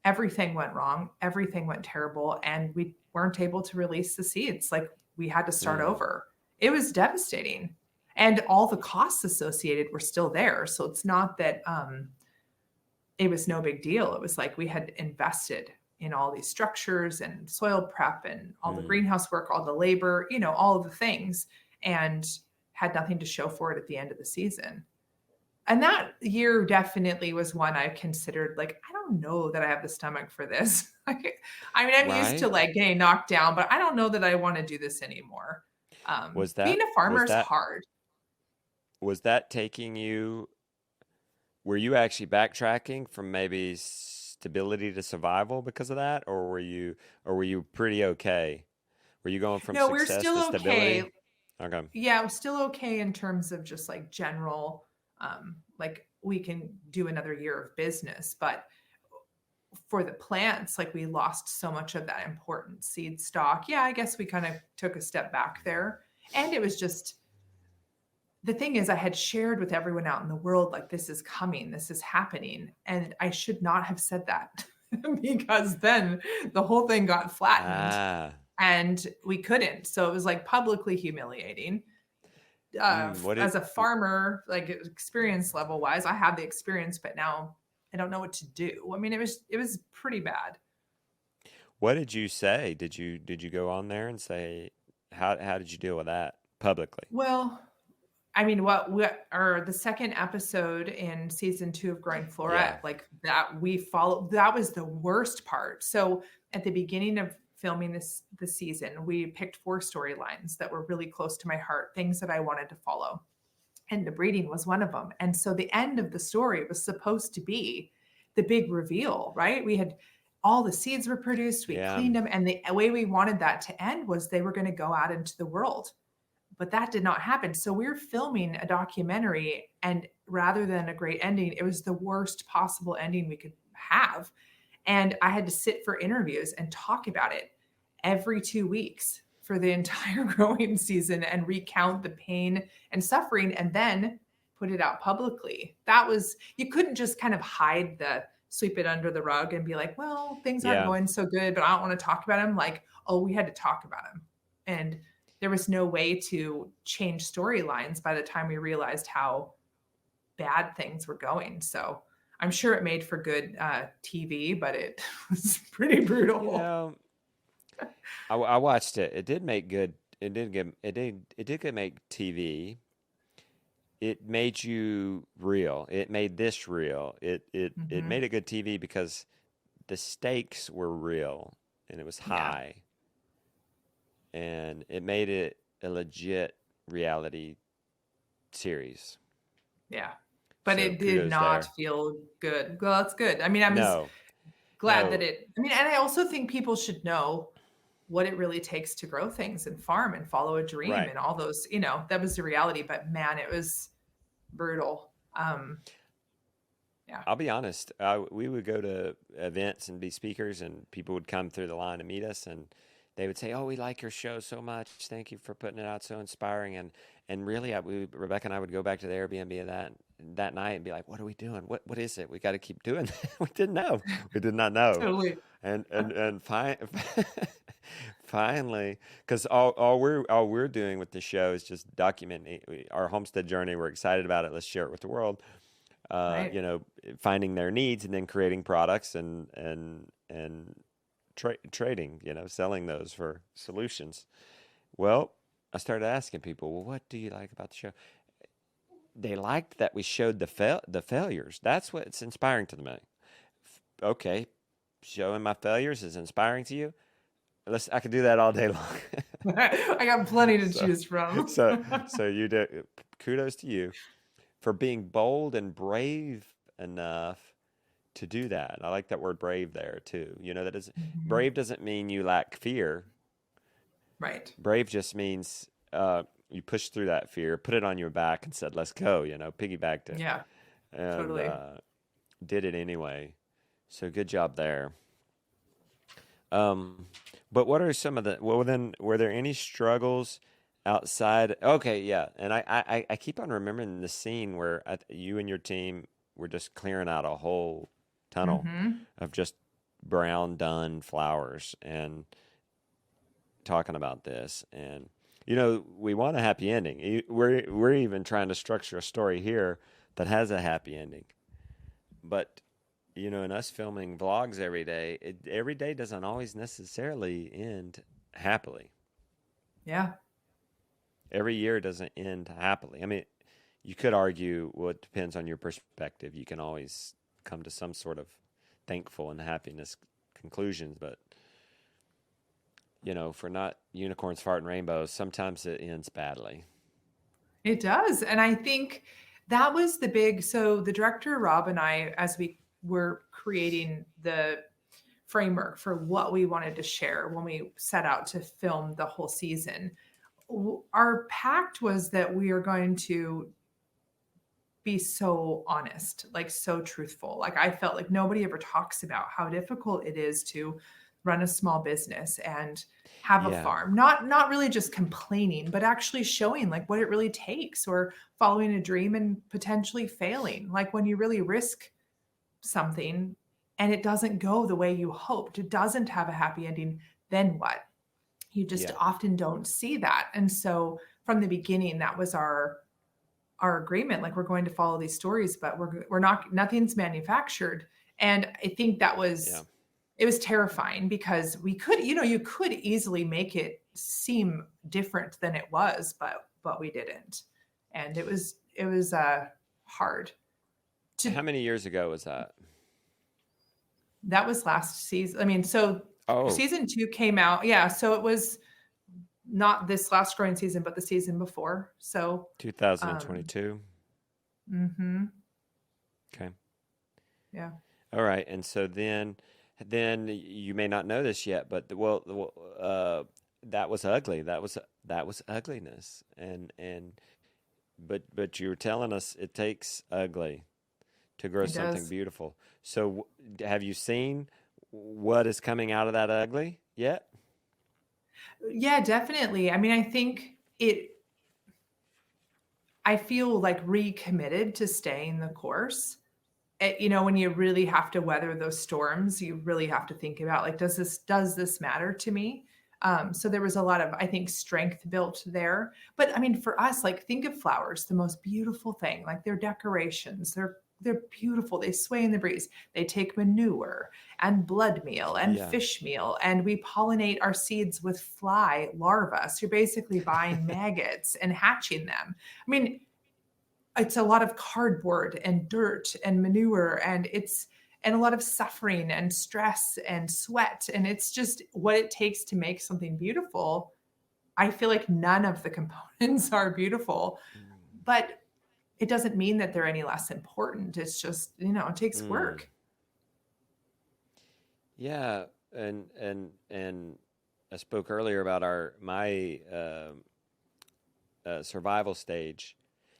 Everything went wrong, everything went terrible, and we weren't able to release the seeds. Like we had to start
mm,
over. It was devastating. And all the costs associated were still there. So it's not that it was no big deal. It was like we had invested in all these structures and soil prep and all the
mm.
greenhouse work, all the labor, all of the things, and had nothing to show for it at the end of the season. And that year definitely was one I considered, like, I don't know that I have the stomach for this. Like, I mean, I'm used to
Right?
like getting knocked down, but I don't know that I want to do this anymore.
Was
Being
that
a farmer
was
is
that
hard.
was that taking you? Were you actually backtracking from maybe stability to survival because of that, or were you pretty okay? Were you going from
No, we're
success to
still okay.
stability? Okay.
Yeah, we're still okay in terms of just like general, like we can do another year of business, but for the plants, like we lost so much of that important seed stock. Yeah, I guess we kind of took a step back there. And it was just the thing is, I had shared with everyone out in the world, like, this is coming, this is happening. And I should not have said that because then the whole thing got flattened
Ah.
and we couldn't. So it was like publicly humiliating.
What
As
did
a farmer, like experience level wise, I have the experience, but now I don't know what to do. I mean, it was pretty bad.
what did you say? Did you go on there and say how did you deal with that publicly?
Well, I mean, what or the second episode in season 2 of Growing
Yeah.
Flora, like that we followed, that was the worst part. So at the beginning of filming the season, we picked 4 storylines that were really close to my heart, things that I wanted to follow. And the breeding was one of them. And so the end of the story was supposed to be the big reveal, right? We had all the seeds were produced, we
Yeah.
cleaned them, and the way we wanted that to end was they were going to go out into the world, but that did not happen. So we were filming a documentary, and rather than a great ending, it was the worst possible ending we could have. And I had to sit for interviews and talk about it every 2 weeks for the entire growing season and recount the pain and suffering and then put it out publicly. That was, you couldn't just kind of hide the, sweep it under the rug and be like, well, things aren't
Yeah.
going so good, but I don't want to talk about them. Like, oh, we had to talk about them. And there was no way to change storylines by the time we realized how bad things were going. So I'm sure it made for good TV, but it was pretty
You
brutal.
know, I watched it. It did make good. It did get make TV. It made you real. It made this real. It
Mm-hmm.
made it good TV because the stakes were real and it was
Yeah,
high, and it made it a legit reality series.
yeah. But
So
it did
kudos
not
there.
feel good. Well, that's good. I mean, I was
No,
glad that
no,
it, I mean, and I also think people should know what it really takes to grow things and farm and follow a dream
right.
and all those, that was the reality. But man, it was brutal. Yeah.
I'll be honest. We would go to events and be speakers, and people would come through the line to meet us, and they would say, "Oh, we like your show so much. Thank you for putting it out. So inspiring." And really, Rebecca and I would go back to the Airbnb of that night and be like, "What are we doing? What is it? We got to keep doing that." We didn't know. We did not know.
Totally.
And finally, because all we're doing with the show is just documenting our homestead journey. We're excited about it. Let's share it with the world.
Right.
You know, finding their needs and then creating products and trading, you know, selling those for solutions. Well, I started asking people, well, what do you like about the show? They liked that we showed the failures. That's what's inspiring to me. Okay, showing my failures is inspiring to you. I could do that all day long.
I got plenty to
so,
choose from.
so, so you do. Kudos to you for being bold and brave enough to do that. I like that word brave there too. You know, that doesn't
Mhm.
brave doesn't mean you lack fear.
Right.
Brave just means you pushed through that fear, put it on your back, and said, "Let's go." You know, piggybacked it
Yeah,
and
totally.
did it anyway. So good job there. Um, but what are some of the? Well, then, were there any struggles outside? Okay, yeah, and I keep on remembering the scene where you and your team were just clearing out a whole tunnel
Mhm.
of just brown done flowers and talking about this. And you know, we want a happy ending. We're even trying to structure a story here that has a happy ending, but you know, in us filming vlogs every day doesn't always necessarily end happily.
Yeah.
Every year doesn't end happily. I mean, you could argue, well, it depends on your perspective. You can always come to some sort of thankful and happiness conclusions, but you know, for not unicorns, fart, and rainbows, sometimes it ends badly.
It does. And I think that was the big, so the director Rob and I, as we were creating the framework for what we wanted to share when we set out to film the whole season, our pact was that we are going to be so honest, like so truthful. Like I felt like nobody ever talks about how difficult it is to run a small business and have a
Yeah,
farm. Not really just complaining, but actually showing like what it really takes, or following a dream and potentially failing. Like when you really risk something and it doesn't go the way you hoped, it doesn't have a happy ending, then what? You just
yeah,
often don't see that. And so from the beginning, that was our agreement, like we're going to follow these stories, but we're not, nothing's manufactured. And I think that
yeah,
was, it was terrifying because we could, you could easily make it seem different than it was, but we didn't. and it was hard to.
How many years ago was that?
That was last season. I mean, so
Oh,
season 2 came out. Yeah, so it was not this last growing season, but the season before. So, um,
2022.
mhm,
Okay.
yeah.
All right. And so then you may not know this yet, but that was ugly. That was ugliness. And but you were telling us it takes ugly to grow
It
something
does.
beautiful. So have you seen what is coming out of that ugly yet?
Yeah, definitely. I mean, I feel like recommitted to staying the course. When you really have to weather those storms, you really have to think about, like, does this matter to me? So there was a lot of, I think, strength built there. But I mean, for us, like, think of flowers, the most beautiful thing. Like, they're decorations. They're beautiful. They sway in the breeze. They take manure and blood meal and
Yeah.
fish meal, and we pollinate our seeds with fly larvae. So you're basically buying maggots and hatching them. I mean, it's a lot of cardboard and dirt and manure, and a lot of suffering and stress and sweat, and it's just what it takes to make something beautiful. I feel like none of the components are beautiful, but it doesn't mean that they're any less important. It's just, it takes
Mm.
work.
Yeah, and I spoke earlier about our my survival stage.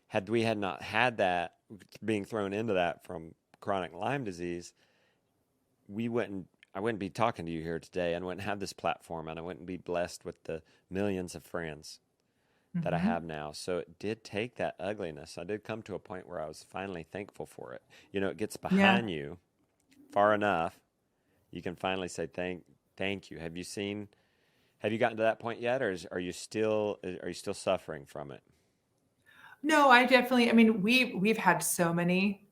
Had we had not had that being thrown into that from chronic Lyme disease, we wouldn't. I wouldn't be talking to you here today, and wouldn't have this platform, and I wouldn't be blessed with the millions of friends that I have
Mhm.
now. So it did take that ugliness. I did come to a point where I was finally thankful for it. It gets
Yeah.
behind you far enough, you can finally say thank you. Have you gotten to that point yet, or are you still suffering from it?
No, I mean, we've had so many,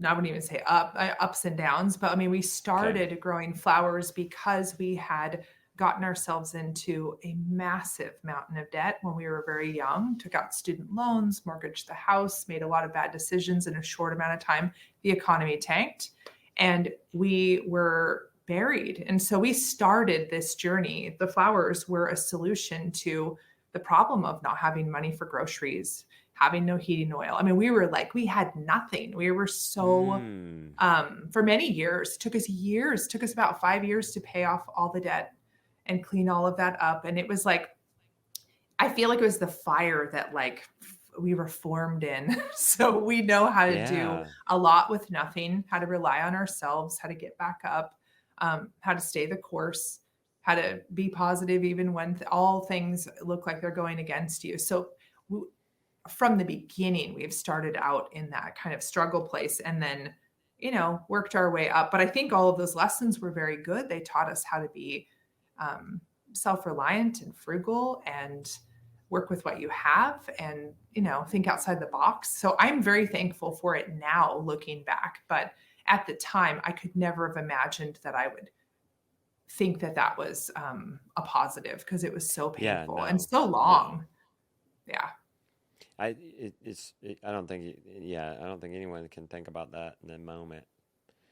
I wouldn't even say ups and downs, but I mean, we
Okay.
started growing flowers because we had gotten ourselves into a massive mountain of debt when we were very young, took out student loans, mortgaged the house, made a lot of bad decisions in a short amount of time. The economy tanked and we were buried. And so we started this journey. The flowers were a solution to the problem of not having money for groceries, having no heating oil. I mean, we had nothing. We were so,
Mm.
for many years, took us about 5 years to pay off all the debt and clean all of that up. And it was like, I feel like it was the fire that, like, we were formed in. So we know how to do
Yeah.
a lot with nothing, how to rely on ourselves, how to get back up, how to stay the course, how to be positive even when all things look like they're going against you. So from the beginning, we've started out in that kind of struggle place and then, worked our way up. But I think all of those lessons were very good. They taught us how to be um, self reliant and frugal and work with what you have and, think outside the box. So I'm very thankful for it now looking back. But at the time, I could never have imagined that I would think that that was a positive because it was so
Yeah.
painful and
No.
so
No.
long. Yeah.
I don't think. Yeah. I don't think anyone can think about that in the moment.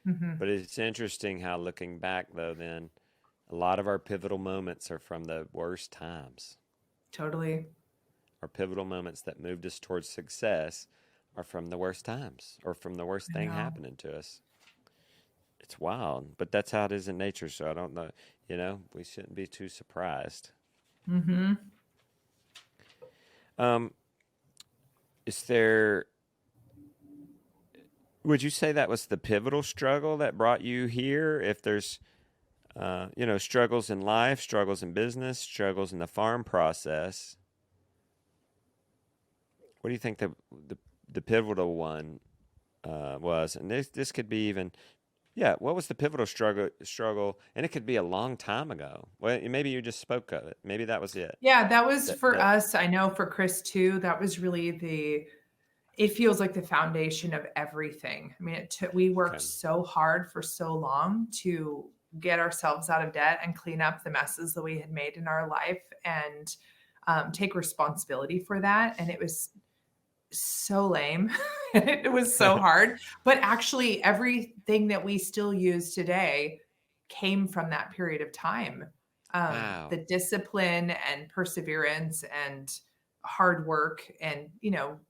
Hmm.
But it's interesting how looking back, though, then a lot of our pivotal moments are from the worst times.
Totally.
Our pivotal moments that moved us towards success are from the worst times or from the worst
I
thing
know.
happening to us. It's wild, but that's how it is in nature. So I don't know. We shouldn't be too surprised.
Mhm.
Um, is there? Would you say that was the pivotal struggle that brought you here? If there's, struggles in life, struggles in business, struggles in the farm process, what do you think the pivotal one was? And this could be even. Yeah, what was the pivotal struggle? And it could be a long time ago. Well, maybe you just spoke of it. Maybe that was it.
Yeah, that was
That
for
that
us. I know for Chris too, that was really it feels like the foundation of everything. I mean, we worked
okay.
so hard for so long to get ourselves out of debt and clean up the messes that we had made in our life and take responsibility for that. And it was so lame. It was so hard. But actually, everything that we still use today came from that period of time.
Wow.
The discipline and perseverance and hard work and,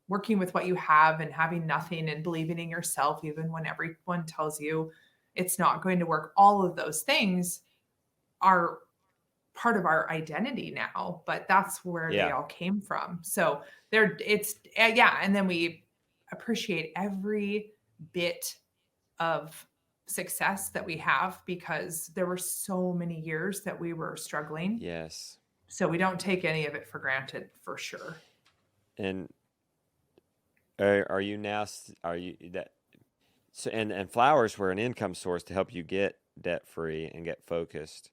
working with what you have and having nothing and believing in yourself, even when everyone tells you it's not going to work. All of those things are part of our identity now, but that's where they
Yeah.
all came from. So yeah. And then we appreciate every bit of success that we have because there were so many years that we were struggling.
Yes.
So we don't take any of it for granted for sure.
And are you now are you that so and flowers were an income source to help you get debt free and get focused.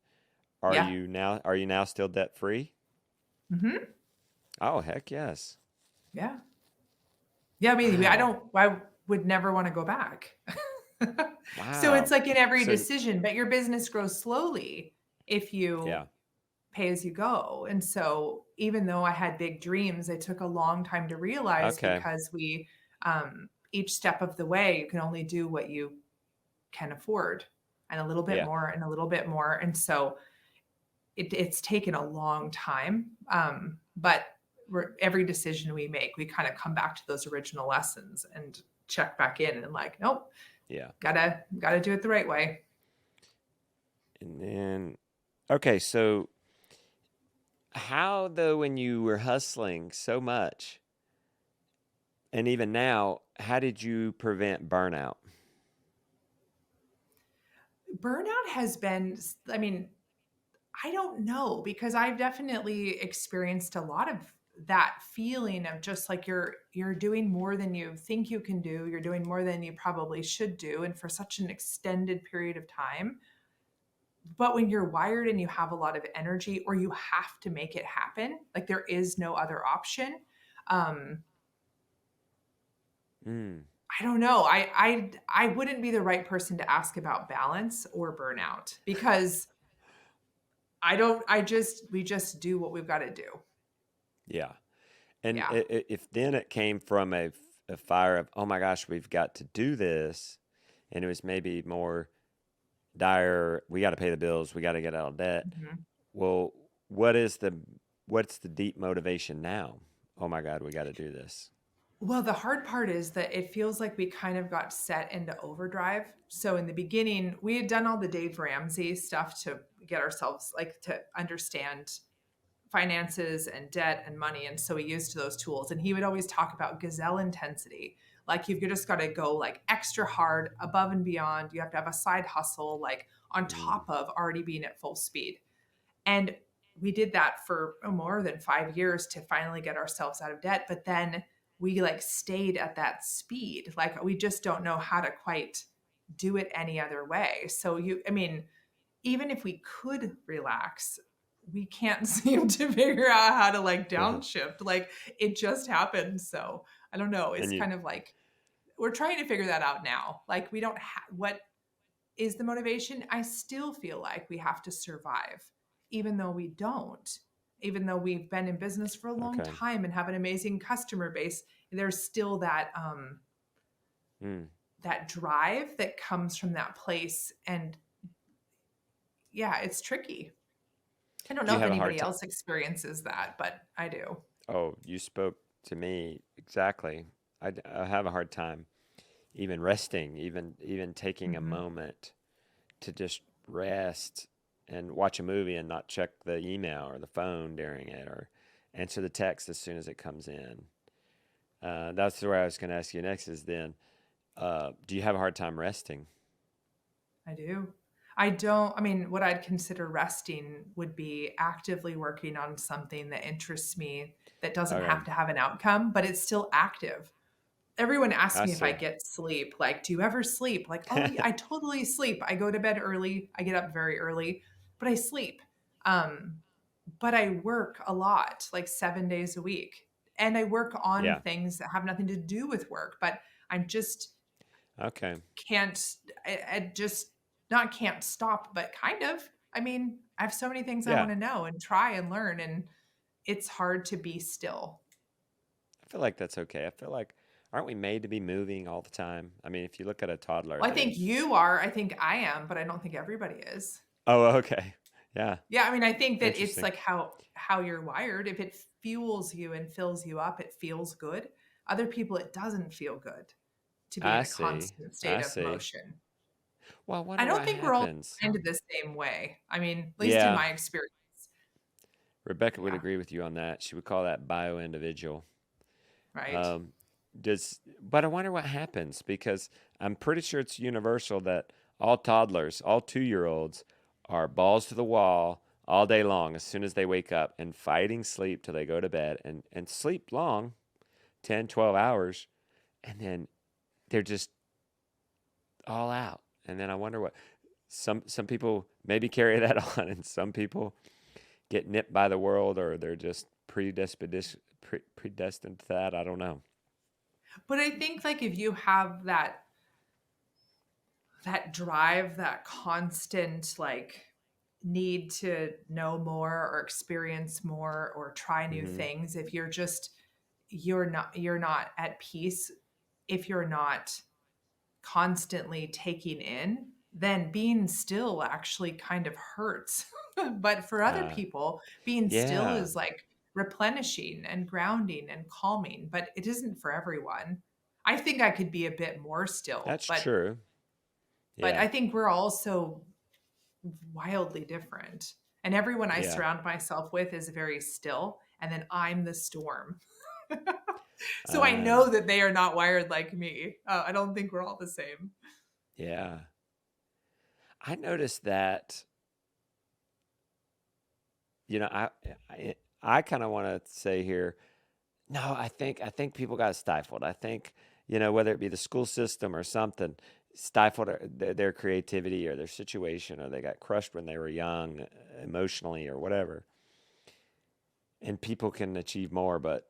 Yeah.
Are you now still debt free?
Hmm.
Oh, heck yes.
Yeah. Yeah. I mean,
Wow.
I would never want to go back. So it's
Wow.
like in every
So
decision, but your business grows slowly if
yeah.
you pay as you go. And so even though I had big dreams, it took a long time to realize
Okay.
because each step of the way, you can only do what you can afford and a little bit
Yeah.
more and a little bit more. And so it's taken a long time. But every decision we make, we kind of come back to those original lessons and check back in and like, nope,
Yeah.
gotta do it the right way.
And then okay, so how though when you were hustling so much and even now, how did you prevent burnout?
Burnout has been, I mean, I don't know because I've definitely experienced a lot of that feeling of just like you're doing more than you think you can do, you're doing more than you probably should do and for such an extended period of time. But when you're wired and you have a lot of energy or you have to make it happen, like there is no other option. Um
Mm.
I don't know. I wouldn't be the right person to ask about balance or burnout because I don't I just we just do what we've got to do.
Yeah. And
Yeah.
if then it came from a fire of, oh my gosh, we've got to do this, and it was maybe more dire, we got to pay the bills, we got to get out of debt.
Mhm.
Well, what is what's the deep motivation now? Oh my God, we got to do this.
Well, the hard part is that it feels like we kind of got set into overdrive. So in the beginning, we had done all the Dave Ramsey stuff to get ourselves like to understand finances and debt and money. And so we used those tools. And he would always talk about gazelle intensity. Like you've just got to go like extra hard, above and beyond. You have to have a side hustle, like on
Mm.
top of already being at full speed. And we did that for more than 5 years to finally get ourselves out of debt. But then we like stayed at that speed. Like we just don't know how to quite do it any other way. So I mean, even if we could relax, we can't seem to figure out how to like downshift. Like it just happens. So I don't know. It's
And you,
kind of like we're trying to figure that out now. Like we don't have what is the motivation? I still feel like we have to survive, even though we don't. Even though we've been in business for a long
okay.
time and have an amazing customer base, there's still
Mm.
that drive that comes from that place. And yeah, it's tricky. I don't
Do
know
you
if
have a hard
anybody
time?
else experiences that, but I do.
Oh, you spoke to me exactly. I have a hard time even resting, even taking a
Mhm.
moment to just rest and watch a movie and not check the email or the phone during it or answer the text as soon as it comes in. That's where I was going to ask you next is then, do you have a hard time resting?
I do. I don't, I mean, what I'd consider resting would be actively working on something that interests me that doesn't
Okay,
have to have an outcome, but it's still active. Everyone asks
I
me if I
see.
get sleep. Like, do you ever sleep? Like, oh, yeah, I totally sleep. I go to bed early. I get up very early, but I sleep. Um, but I work a lot, like 7 days a week. And I work on
Yeah.
things that have nothing to do with work, but I'm just
Okay.
can't I just not can't stop, but kind of. I mean, I have so many things I
Yeah.
want to know and try and learn, and it's hard to be still.
feel like that's okay. I feel like, aren't we made to be moving all the time? I mean, if you look at a toddler,
Well, I think you are. I think I am, but I don't think everybody is.
oh, okay. Yeah.
Yeah, I mean, I think that it's
Interesting.
like how you're wired. If it fuels you and fills you up, it feels good. Other people, it doesn't feel good to be in
I
a
see.
constant
I
state of
see.
motion.
Well, I
I
wonder
don't
what
think we're all
happens.
designed the same way. I mean, at least in
Yeah.
my experience.
Rebecca would
Yeah,
agree with you on that. She would call that bio individual.
right.
Um, but I wonder what happens because I'm pretty sure it's universal that all toddlers, all 2 year olds, are balls to the wall all day long as soon as they wake up and fighting sleep till they go to bed and sleep long, 10, 12 hours, and then they're just all out. And then I wonder what some people maybe carry that on, and some people get nipped by the world, or they're just predestined to that. I don't know.
But I think like if you have that drive, that constant like need to know more or experience more or try new
Hmm.
things, if you're not at peace, if you're not constantly taking in, then being still actually kind of hurts. But for other
Uh,
people, being still
yeah,
is like replenishing and grounding and calming, but it isn't for everyone. I think I could be a bit more still,
that's
but
true.
I
Yeah,
think we're all so wildly different. And everyone I
yeah.
surround myself with is very still, and then I'm the storm. So I
Uh,
know that they are not wired like me. I don't think we're all the same.
yeah. I noticed that, you know, I, I kind of want to say here, no, I think people got stifled. I think, whether it be the school system or something, stifled their creativity or their situation, or they got crushed when they were young, emotionally or whatever. And people can achieve more, but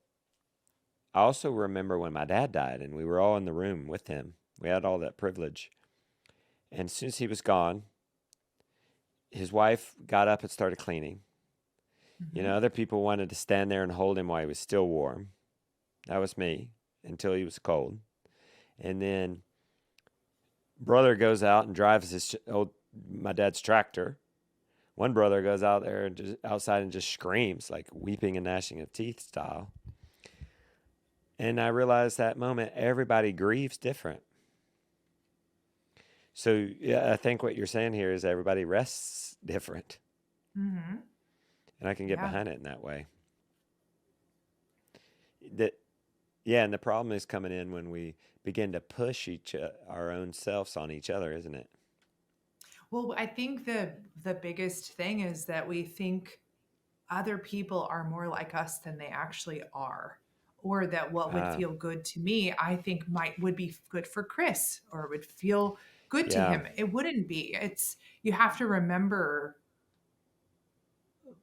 I also remember when my dad died and we were all in the room with him. We had all that privilege. And as soon as he was gone, his wife got up and started cleaning.
Mhm.
Other people wanted to stand there and hold him while he was still warm. That was me until he was cold. And then brother goes out and drives my dad's tractor. One brother goes out there and just outside and just screams like weeping and gnashing of teeth style. And I realized that moment everybody grieves different. So yeah, I think what you're saying here is everybody rests different,
Mhm.
and I can get
Yeah.
behind it in that way. That Yeah, and the problem is coming in when we begin to push our own selves on each other, isn't it?
Well, I think the biggest thing is that we think other people are more like us than they actually are. Or that what would
Ah,
feel good to me, I think would be good for Chris or would feel good to
yeah,
him. It wouldn't be. It's you have to remember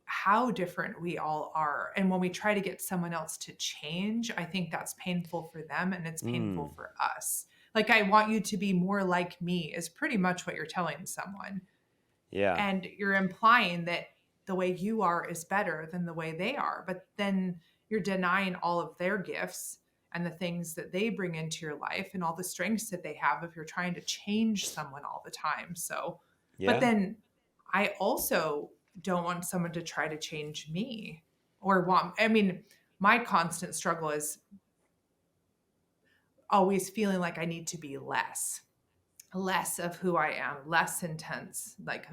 how different we all are. And when we try to get someone else to change, I think that's painful for them and it's painful
mm,
for us. Like, I want you to be more like me, is pretty much what you're telling someone.
yeah,
And you're implying that the way you are is better than the way they are. But then you're denying all of their gifts and the things that they bring into your life and all the strengths that they have if you're trying to change someone all the time. So, but
yeah,
then I also don't want someone to try to change me or I mean, my constant struggle is always feeling like I need to be less of who I am, less intense, like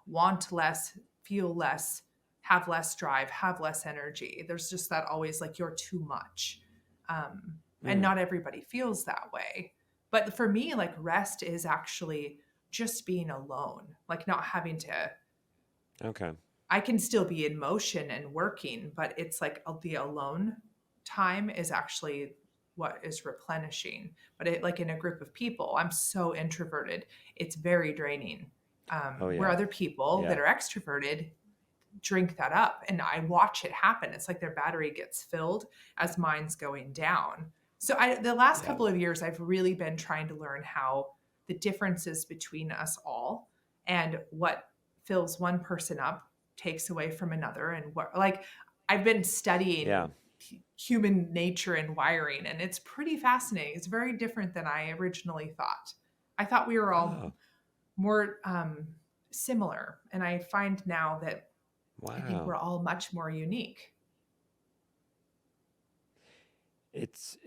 want less, feel less, have less drive, have less energy. There's just that always like you're too much. And
mm,
not everybody feels that way. But for me, like rest is actually just being alone, like not having to
okay,
I can still be in motion and working, but it's like the alone time is actually what is replenishing. But like in a group of people, I'm so introverted, it's very draining.
oh
Where
yeah,
other people that
yeah,
are extroverted drink that up, and I watch it happen. It's like their battery gets filled as mine's going down. So the last
yeah,
couple of years, I've really been trying to learn how the differences between us all and what fills one person up takes away from another, and what like I've been studying
yeah,
human nature and wiring, and it's pretty fascinating. It's very different than I originally thought. I thought we were all
Oh,
more similar, and I find now that I think we're
wow.
all much more unique.
It's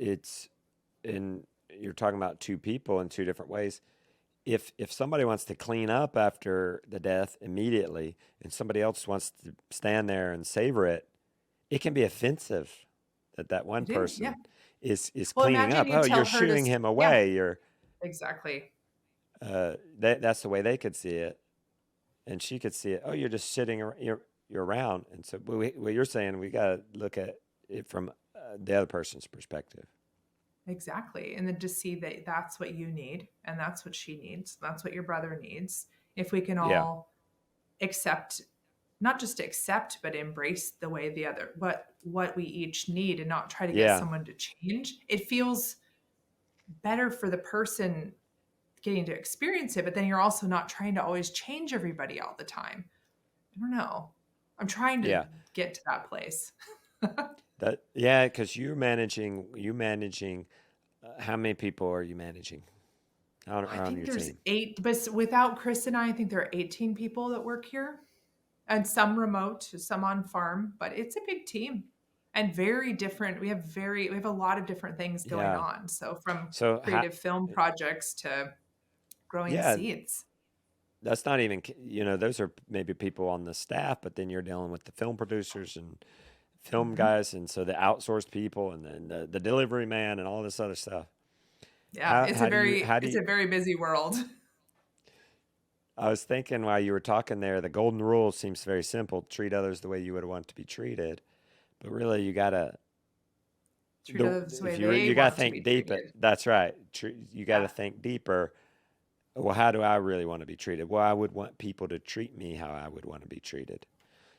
and you're talking about two people in two different ways. If somebody wants to clean up after the death immediately and somebody else wants to stand there and savor it, it can be offensive that that one
It is, yeah.
person is
Well,
cleaning
imagine
up.
you
Oh, you're
tell her to,
shooing him
yeah,
away. You're
exactly.
that's the way they could see it, and she could see it. Oh, you're just sitting. You're around, and so what you're saying, we got to look at it from the other person's perspective.
Exactly. And then just see that that's what you need and that's what she needs. That's what your brother needs. If we can
Yeah,
all accept, not just accept, but embrace the way the other, what we each need and not try to get
yeah,
someone to change, it feels better for the person getting to experience it. But then you're also not trying to always change everybody all the time. I don't know. I'm trying to
yeah.
get to that place.
That yeah, because you managing. How many people are you managing
I
on
think
your
there's
team?
8, but without Chris and I think there are 18 people that work here, and some remote, some on farm, but it's a big team and very different. We have a lot of different things going
Yeah.
on. So from
So how?
creative film projects to growing
Yeah,
seeds.
that's not even those are maybe people on the staff, but then you're dealing with the film producers and film
Mhm.
guys, and so the outsourced people, and then the delivery man, and all this other stuff.
Yeah,
How do
it's
you?
a very busy world.
I was thinking while you were talking there, the golden rule seems very simple: treat others the way you would want to be treated. But really, you gotta
Treat others the way they
you gotta
want to be
think deep.
treated.
That's right. You
Yeah.
gotta think deeper. Well, how do I really want to be treated? Well, I would want people to treat me how I would want to be treated.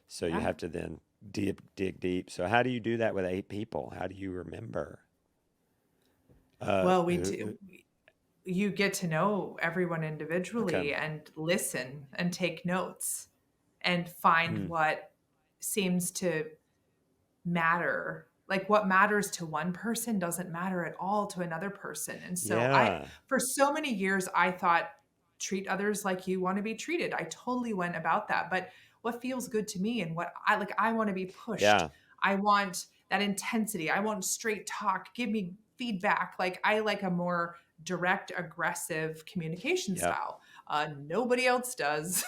So you
Yeah.
have to then dig deep. So how do you do that with 8 people? How do you remember?
Well, we
Who,
do. You get to know everyone
okay.
individually and listen and take notes and find
Mm,
what seems to matter. Like what matters to one person doesn't matter at all to another person. And so
yeah.
for so many years, I thought, treat others like you want to be treated. I totally went about that. But what feels good to me and what I like, I want to be pushed.
Yeah.
I want that intensity. I want straight talk. Give me feedback. Like I like a more direct, aggressive communication
Yep.
style. Nobody else does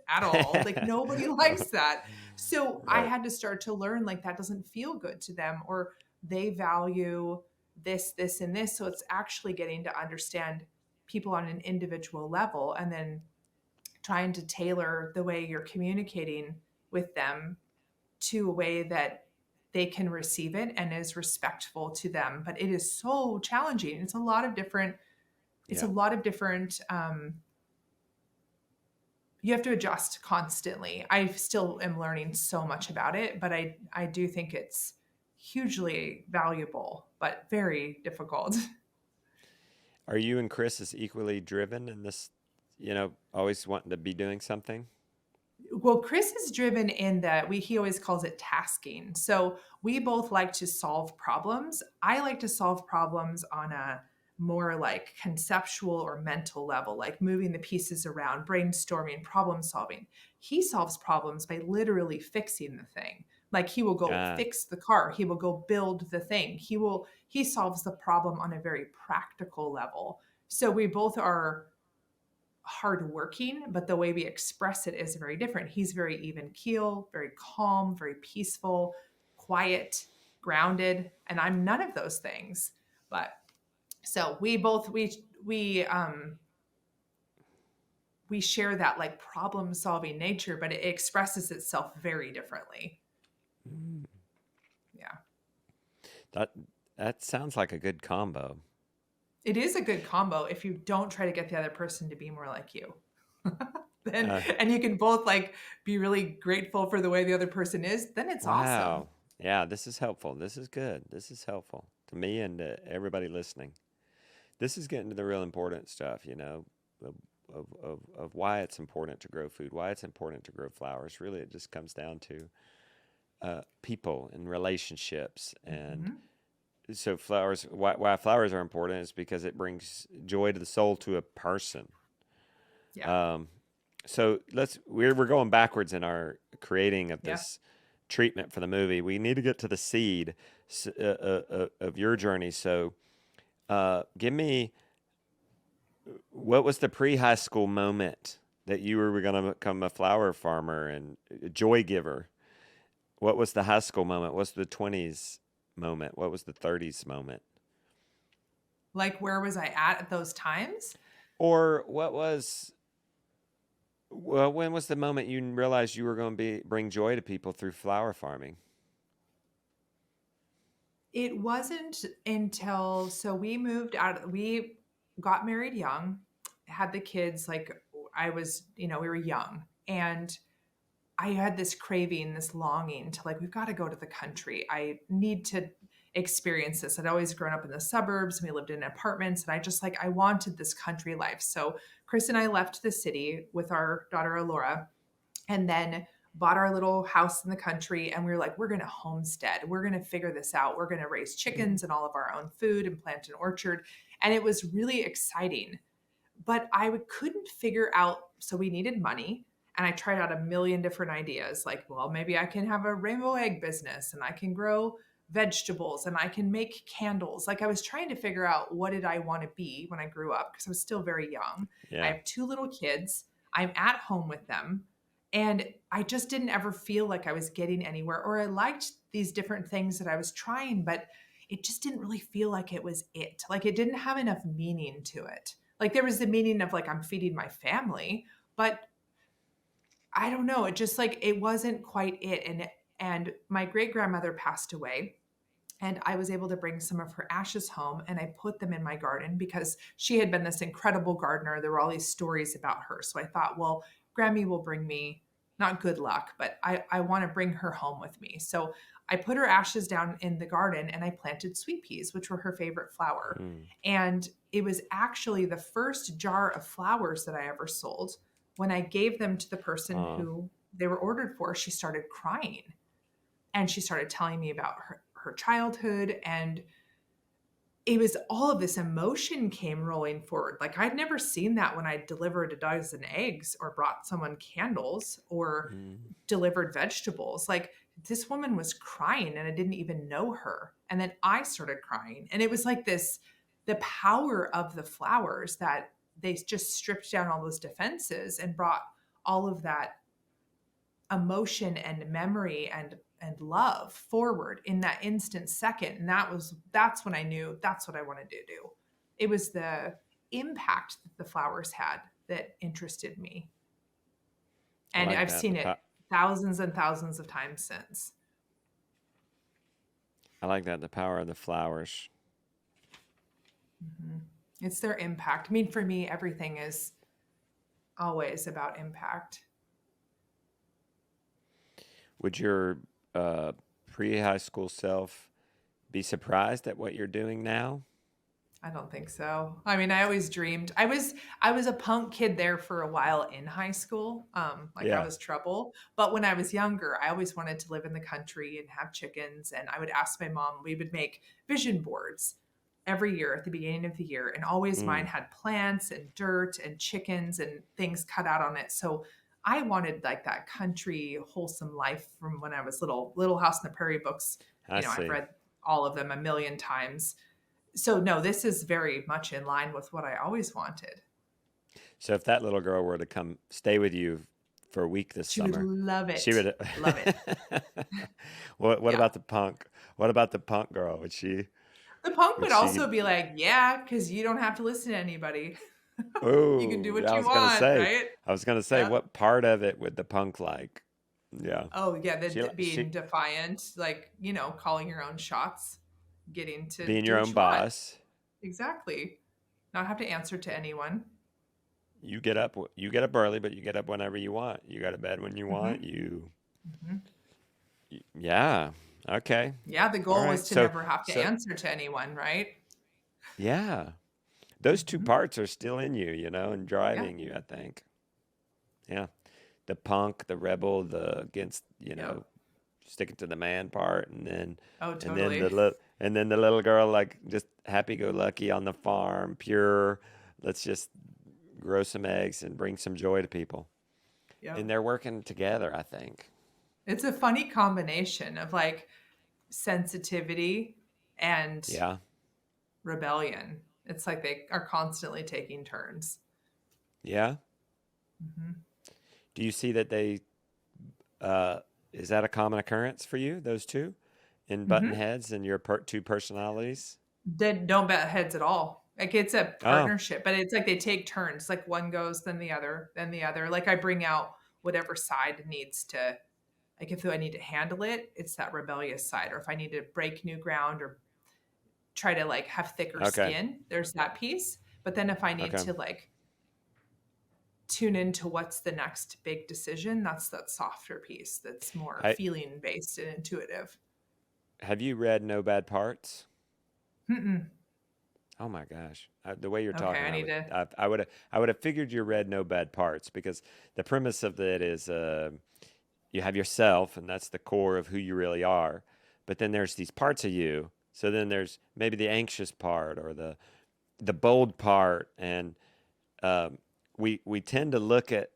at all. Like nobody likes that. So I
Right.
had to start to learn like that doesn't feel good to them, or they value this, and this. So it's actually getting to understand people on an individual level and then trying to tailor the way you're communicating with them to a way that they can receive it and is respectful to them. But it is so challenging. It's a
Yeah.
lot of different you have to adjust constantly. I still am learning so much about it, but I do think it's hugely valuable, but very difficult.
Are you and Chris as equally driven in this, always wanting to be doing something?
Well, Chris is driven in that he always calls it tasking. So we both like to solve problems. I like to solve problems on a more like conceptual or mental level, like moving the pieces around, brainstorming, problem solving. He solves problems by literally fixing the thing. Like he will go
Ah,
fix the car, he will go build the thing. He solves the problem on a very practical level. So we both are hardworking, but the way we express it is very different. He's very even keel, very calm, very peaceful, quiet, grounded, and I'm none of those things. But so we share that like problem solving nature, but it expresses itself very differently.
mm,
Yeah.
that that sounds like a good combo.
It is a good combo if you don't try to get the other person to be more like you. then
Uh,
and you can both like be really grateful for the way the other person is, then it's awesome.
wow. Yeah, this is helpful. This is good. This is helpful to me and to everybody listening. This is getting to the real important stuff, of, of why it's important to grow food, why it's important to grow flowers. Really, it just comes down to people and relationships. And
Mhm.
so flowers, why flowers are important is because it brings joy to the soul to a person.
Yeah.
Um, so we're going backwards in our creating of
Yeah.
this treatment for the movie. We need to get to the seed of your journey. So give me, what was the pre-high school moment that you were going to become a flower farmer and a joy giver? What was the high school moment? What's the 20s moment? What was the 30s moment?
Like, where was I at those times?
Or well, when was the moment you realized you were going to bring joy to people through flower farming?
It wasn't until we got married young, had the kids like I was, we were young. And I had this craving, this longing to like, we've got to go to the country. I need to experience this. I'd always grown up in the suburbs and we lived in apartments. And I just like, I wanted this country life. So Chris and I left the city with our daughter, Alora, and then bought our little house in the country. And we were like, we're going to homestead. We're going to figure this out. We're going to raise chickens and all of our own food and plant an orchard. And it was really exciting, but couldn't figure out. So we needed money. And I tried out a million different ideas like, well, maybe I can have a rainbow egg business and I can grow vegetables and I can make candles. Like I was trying to figure out what did I want to be when I grew up because I was still very young. I
Yeah.
have two little kids. I'm at home with them. And I just didn't ever feel like I was getting anywhere or I liked these different things that I was trying, but it just didn't really feel like it was it. Like it didn't have enough meaning to it. Like there was the meaning of like I'm feeding my family, but I don't know, it just like it wasn't quite it. And my great grandmother passed away and I was able to bring some of her ashes home and I put them in my garden because she had been this incredible gardener. There were all these stories about her. So I thought, well, Grammy will bring me not good luck, but I want to bring her home with me. So I put her ashes down in the garden and I planted sweet peas, which were her favorite flower.
Mm.
And it was actually the first jar of flowers that I ever sold. When I gave them to the person
Uh,
who they were ordered for, she started crying and she started telling me about her childhood, and it was all of this emotion came rolling forward. Like I'd never seen that when I delivered a dozen eggs or brought someone candles or
mm.
delivered vegetables. Like this woman was crying and I didn't even know her, and then I started crying, and it was like this, the power of the flowers that they just stripped down all those defenses and brought all of that emotion and memory and love forward in that instant second. And that's when I knew that's what I wanted to do. It was the impact that the flowers had that interested me,
I
and
like
I've
that.
seen it thousands and thousands of times since.
I like that. The power of the flowers.
Mhm. It's their impact. I mean, for me everything is always about impact.
Would your uh, pre-high school self be surprised at what you're doing now?
I don't think so. I mean, I always dreamed. I was a punk kid there for a while in high school. Like I
Yeah.
was trouble. But when I was younger, I always wanted to live in the country and have chickens. And I would ask my mom, we would make vision boards every year at the beginning of the year. And always mine
Mm.
had plants and dirt and chickens and things cut out on it. So I wanted like that country, wholesome life from when I was little. Little House on the Prairie books,
I
I've
see.
read all of them a million times. So no, this is very much in line with what I always wanted.
So if that little girl were to come stay with you for a week this
She would
summer,
love
she
it.
would.
Love it.
What
Yeah.
about the punk? What about the punk girl?
The punk
Would
would
she?
also be like, yeah, because you don't have to listen to anybody. You can do
Oh,
what
yeah, I
you
was gonna
want,
say.
right?
I was gonna say,
Yep.
what part of it would the punk like? Yeah.
Oh, yeah,
She
being
she
defiant, like, calling your own shots, getting to
being
do
your
what
own
you want.
boss.
Exactly. Not have to answer to anyone.
You get up early, but you get up whenever you want. You go to bed when you want.
Hmm. Hmm.
Yeah. Okay.
Yeah, the
All
goal was
right.
to never have to
So
answer to anyone, right?
yeah, those two
Hmm.
parts are still in you, and
Yeah.
driving you, I think. Yeah. The punk, the rebel, the against,
Yep.
stick it to the man part,
Oh,
and then
totally.
the little girl like just happy go lucky on the farm, pure. Let's just grow some eggs and bring some joy to people. And
Yep.
they're working together, I think.
It's a funny combination of like sensitivity and
Yeah.
rebellion. It's like they are constantly taking turns.
Yeah.
Hmm.
Do you see that they uh is that a common occurrence for you, those two? In button
Hmm.
heads and your two personalities?
They don't bet heads at all. Like it's a
Oh,
partnership, but it's like they take turns. Like one goes, then the other, then the other. Like I bring out whatever side needs to, like if I need to handle it, it's that rebellious side. Or if I need to break new ground or try to like have thicker
okay.
skin, there's that piece. But then if I need
Okay.
to like tune into what's the next big decision, that's that softer piece that's more
I
feeling based and intuitive.
have you read No Bad Parts?
Mm-mm.
Oh my gosh. The way you're
Okay,
talking,
I need to.
I would have figured you read No Bad Parts because the premise of it is you have yourself and that's the core of who you really are. But then there's these parts of you. So then there's maybe the anxious part or the bold part and um, we tend to look at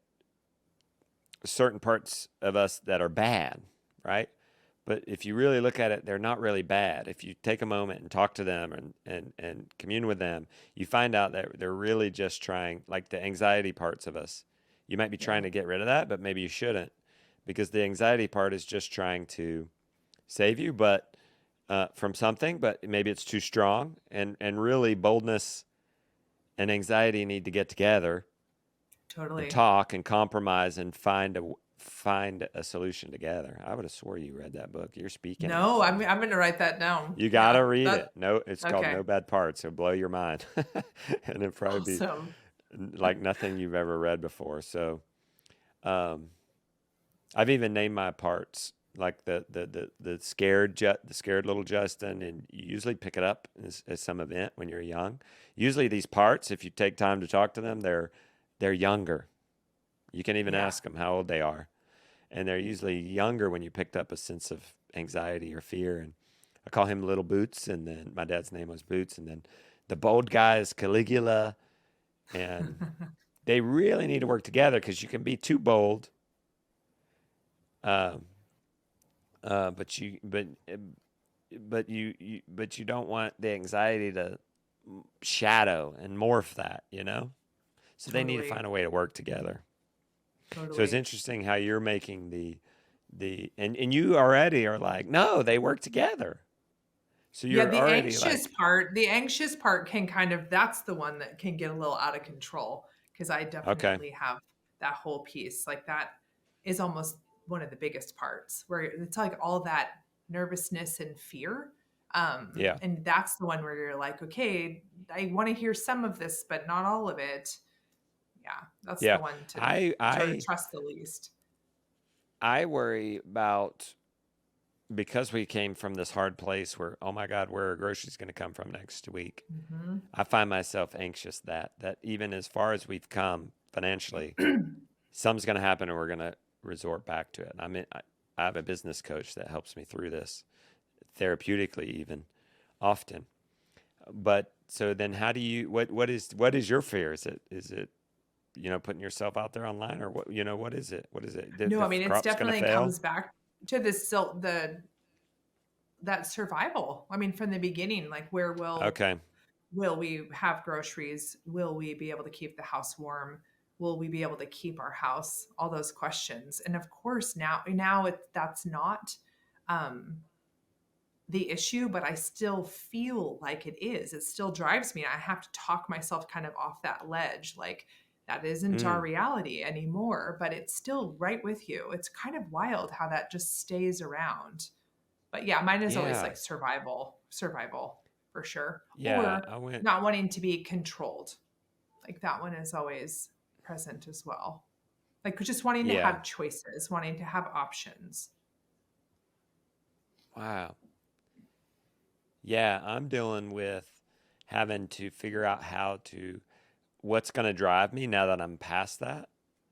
certain parts of us that are bad, right? But if you really look at it, they're not really bad. If you take a moment and talk to them and commune with them, you find out that they're really just trying, like the anxiety parts of us. You might be
Yeah,
trying to get rid of that, but maybe you shouldn't, because the anxiety part is just trying to save you, but from something, but maybe it's too strong, and really boldness and anxiety need to get together and
totally.
talk and compromise and find a solution together. I would have swore you read that book. You're speaking it.
No, I'm going to write that down.
You
Yeah,
gotta read
that
it. No, it's called
okay.
No Bad Parts. It'll blow your mind, and it'll probably be
Awesome.
like nothing you've ever read before. So, um, I've even named my parts like the scared little Justin, and you usually pick it up as some event when you're young. Usually, these parts, if you take time to talk to them, they're younger. You can even
Yeah.
ask them how old they are, and they're usually younger when you picked up a sense of anxiety or fear. And I call him Little Boots, and then my dad's name was Boots, and then the bold guy is Caligula, and they really need to work together because you can be too bold, um, but you don't want the anxiety to shadow and morph that, you know. So they need to
Totally.
find a way to work together. So it's
Totally.
interesting how you're making and you already are like, no, they work together. So
Yeah,
you're already like,
the anxious part can kind of, that's the one that can get a little out of control because I
okay,
definitely have that whole piece. Like that is almost one of the biggest parts where it's like all that nervousness and fear.
yeah,
And that's the one where you're like, okay, I want to hear some of this, but not all of it. Yeah, that's the
yeah.
one to
I
sort of
I
trust the least.
I worry about because we came from this hard place where, oh my God, where are groceries going to come from next week?
Hmm.
I find myself anxious that even as far as we've come financially, something's going to happen and we're going to resort back to it. I have a business coach that helps me through this therapeutically, even often. But so then, how do you? What is your fear? Is it putting yourself out there online, or what? What is it? What is it?
No,
The
I mean it's
crop's going to
definitely
fail?
comes back to the that survival. I mean, from the beginning, like where
Okay.
will we have groceries? Will we be able to keep the house warm? Will we be able to keep our house? All those questions. And of course, that's not um, the issue, but I still feel like it is. It still drives me. I have to talk myself kind of off that ledge, like that isn't our
Mm,
reality anymore, but it's still right with you. It's kind of wild how that just stays around. But yeah, mine is always
yeah.
like survival for sure.
Yeah.
Or
I went.
not wanting to be controlled. Like that one is always present as well. Like just wanting to
Yeah.
have choices, wanting to have options.
Wow. Yeah. I'm dealing with having to figure out what's going to drive me now that I'm past that.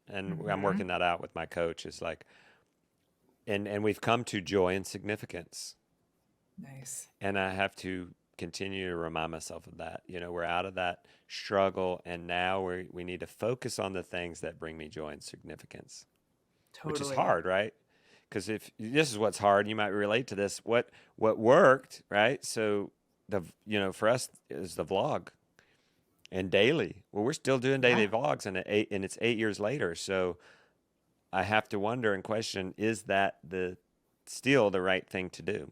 And I'm working
Hmm.
that out with my coach. Is like, and we've come to joy and significance.
Nice.
And I have to continue to remind myself of that. We're out of that struggle, and now we need to focus on the things that bring me joy and significance, which is
Totally.
hard, right? Because if this is what's hard, you might relate to this. What worked, right? So for us is the vlog and daily. Well, we're still doing daily
Yeah.
vlogs, and it's 8 years later. So I have to wonder and question: is that the still the right thing to do,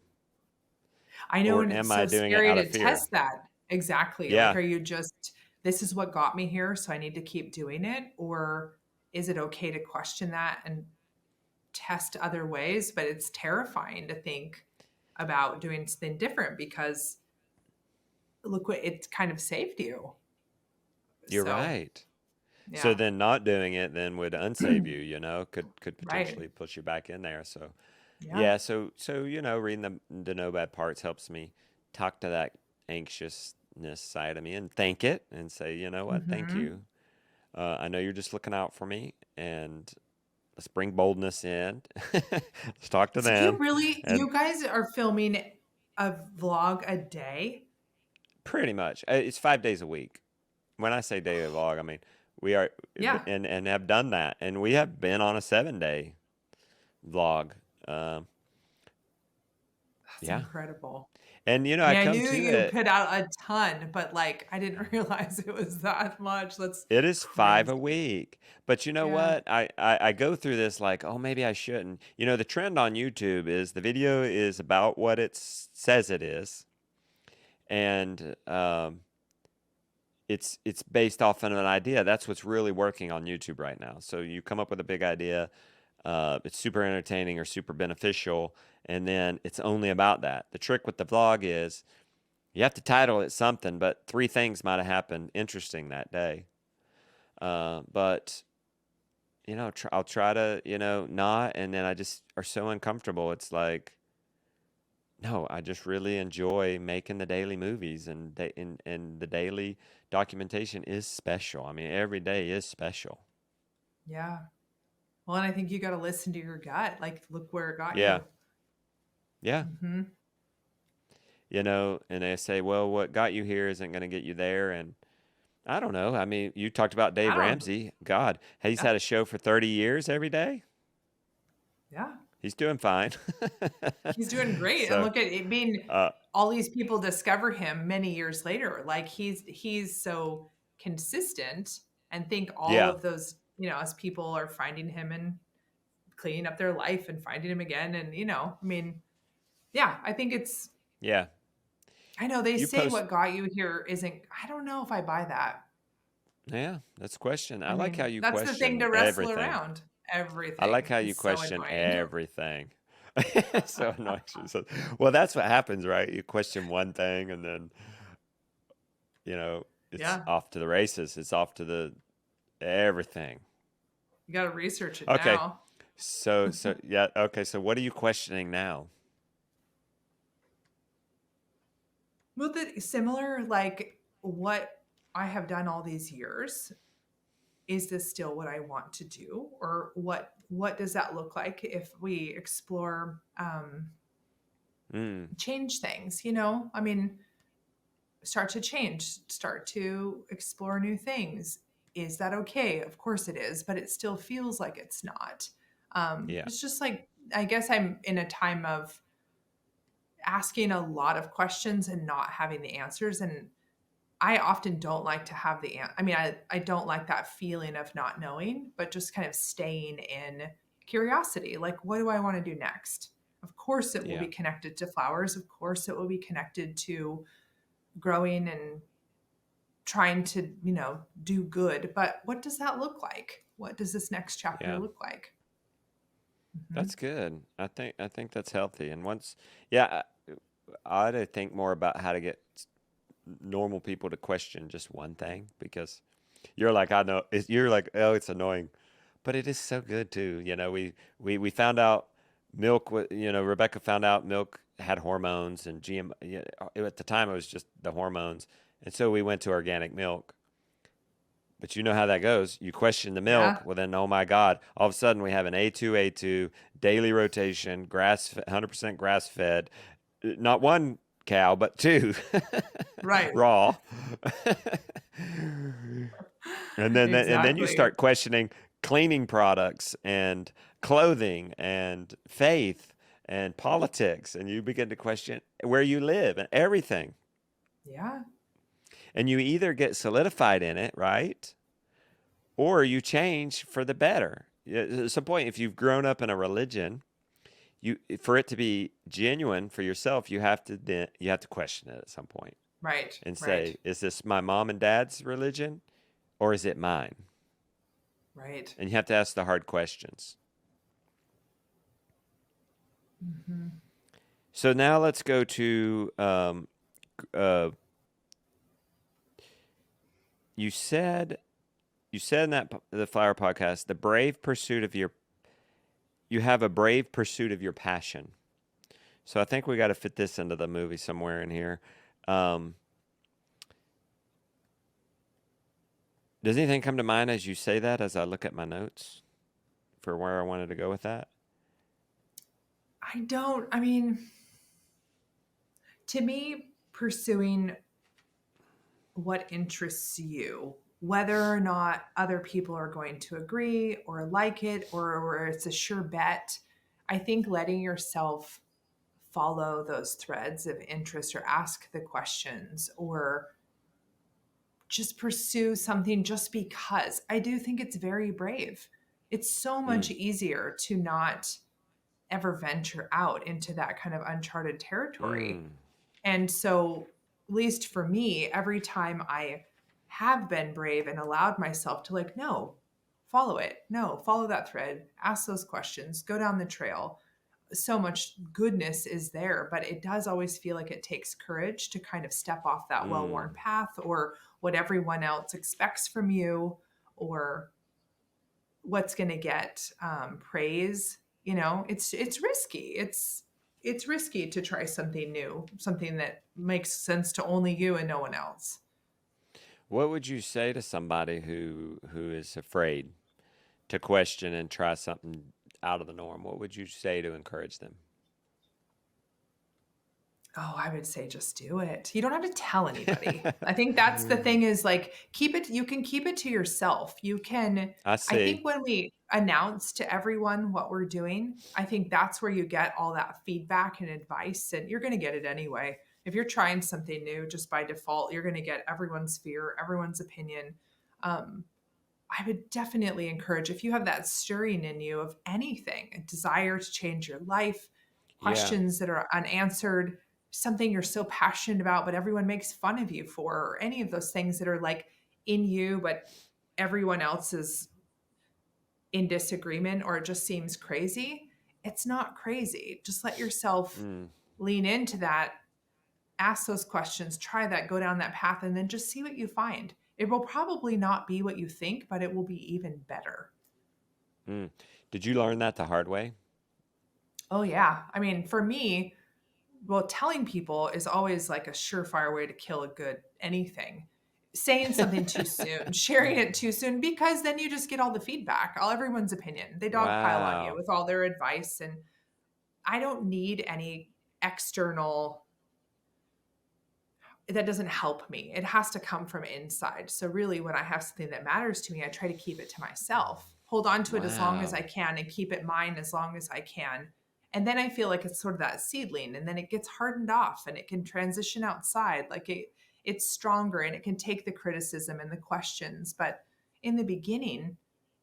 I know,
or
and it's
am I
so
doing it
scary
out of
to
fear?
test that. Exactly. Like,
Yeah,
are you just, this is what got me here, so I need to keep doing it? Or is it okay to question that and test other ways? But it's terrifying to think about doing something different because look what it kind of saved you.
you're
So,
right. So
yeah.
then not doing it then would unsave you, could
Right.
potentially push you back in there. So
Yeah.
yeah, so reading the no bad parts helps me talk to that anxiousness side of me and thank it and say, you know what, thank
Hmm.
you. I know you're just looking out for me, and let's bring boldness in. Let's talk to
So
them, and
you guys are filming a vlog a day?
pretty much it's 5 days a week. When I say daily vlog, I mean we are
Yeah.
and have done that, and we have been on a 7 day vlog. Um,
That's
yeah,
incredible.
and
I
I
mean, I
come
knew
to
you
it.
put out a ton, but like I didn't realize it was that much. That's
It is five a
crazy.
week, but you know
Yeah.
what? I go through this like, oh, maybe I shouldn't. The trend on YouTube is the video is about what it says it is, and it's based off of an idea. That's what's really working on YouTube right now. So you come up with a big idea, it's super entertaining or super beneficial, and then it's only about that. The trick with the vlog is you have to title it something, but three things might have happened interesting that day. But I'll try to not, and then I just are so uncomfortable. It's like, no, I just really enjoy making the daily movies, and the daily documentation is special. I mean, every day is special.
Yeah. Well, and I think you got to listen to your gut. Like, look where it got
Yeah,
you.
yeah.
Hmm.
And they say, well, what got you here isn't going to get you there, and I don't know. I mean, you talked about
I
Dave
don't.
Ramsey. God, he's
Yeah.
had a show for 30 years every day.
Yeah.
He's doing fine.
He's doing great. And
So,
look at it being,
uh,
all these people discover him many years later. Like he's so consistent, and think all
yeah,
of those, as people are finding him and cleaning up their life and finding him again. And, I mean, yeah, I think it's,
yeah.
I know they
You
say
post,
what got you here isn't, I don't know if I buy that.
yeah, that's a question. I
I
like how
mean,
you
that's the thing to
question
wrestle
everything.
around.
I like
Everything
how you
is so
question
annoying.
everything. It's so annoying. Well, that's what happens, right? You question one thing, and then, it's
Yeah,
off to the races. It's off to the everything.
you got to research it
Okay.
now.
Yeah, okay. So what are you questioning now?
Well, similar, like what I have done all these years, is this still what I want to do? Or what does that look like if we explore,
Mm,
change things, I mean, start to change, start to explore new things. Is that okay? Of course it is, but it still feels like it's not.
yeah,
It's just like, I guess I'm in a time of asking a lot of questions and not having the answers. And I often don't like to have I mean, I don't like that feeling of not knowing, but just kind of staying in curiosity. Like, what do I want to do next? Of course, it will
yeah,
be connected to flowers. Of course, it will be connected to growing and trying to, do good. But what does that look like? What does this next chapter
yeah.
look like?
That's
Hmm.
good. I think that's healthy. And yeah, I ought to think more about how to get normal people to question just one thing, because you're like, I know, you're like, oh, it's annoying, but it is so good too. We found out milk. Rebecca found out milk had hormones and GM. Yeah, at the time, it was just the hormones, and so we went to organic milk. But you know how that goes. You question the milk,
Yeah.
well then, oh my God, all of a sudden we have an A2 daily rotation, 100% grass fed, not one cow, but two
Right.
raw. And then you
Exactly.
start questioning cleaning products and clothing and faith and politics, and you begin to question where you live and everything.
Yeah.
And you either get solidified in it, right? Or you change for the better. At some point, if you've grown up in a religion, you for it to be genuine for yourself, you have to question it at some point
Right.
and
Right.
say, is this my mom and dad's religion, or is it mine?
Right.
And you have to ask the hard questions.
Hmm.
So now let's go to uh, you said in the Flower podcast, the brave pursuit of your you have a brave pursuit of your passion. So I think we got to fit this into the movie somewhere in here. Um, does anything come to mind as you say that, as I look at my notes for where I wanted to go with that?
I mean, to me, pursuing what interests you, whether or not other people are going to agree or like it, or it's a sure bet, I think letting yourself follow those threads of interest or ask the questions or just pursue something just because, I do think it's very brave. It's so
Mm,
much easier to not ever venture out into that kind of uncharted territory.
mm,
And so, at least for me, every time I have been brave and allowed myself to, like, no, follow it, no, follow that thread, ask those questions, go down the trail, so much goodness is there, but it does always feel like it takes courage to kind of step off that well
mm,
worn path or what everyone else expects from you or what's going to get praise. It's risky. It's risky to try something new, something that makes sense to only you and no one else.
what would you say to somebody who is afraid to question and try something out of the norm? What would you say to encourage them?
Oh, I would say just do it. You don't have to tell anybody. I think that's the thing, is like, you can keep it to yourself.
I
I
see.
think when we announce to everyone what we're doing, I think that's where you get all that feedback and advice, and you're going to get it anyway. If you're trying something new, just by default, you're going to get everyone's fear, everyone's opinion. Um, I would definitely encourage, if you have that stirring in you of anything, a desire to change your life,
Yeah.
questions that are unanswered, something you're so passionate about, but everyone makes fun of you for, or any of those things that are like in you, but everyone else is in disagreement, or it just seems crazy. It's not crazy. Just let yourself
Mm.
lean into that, ask those questions, try that, go down that path, and then just see what you find. It will probably not be what you think, but it will be even better.
Mm. Did you learn that the hard way?
Oh, yeah. I mean, for me, well, telling people is always like a surefire way to kill a good anything. Saying something too soon, sharing it too soon, because then you just get all the feedback, all everyone's opinion. They dogpile on you
Wow.
with all their advice. And I don't need any external, that doesn't help me. It has to come from inside. So really, when I have something that matters to me, I try to keep it to myself, hold on to it as long as I
Wow.
can, and keep it mine as long as I can. And then I feel like it's sort of that seedling, and then it gets hardened off and it can transition outside. Like it's stronger and it can take the criticism and the questions. But in the beginning,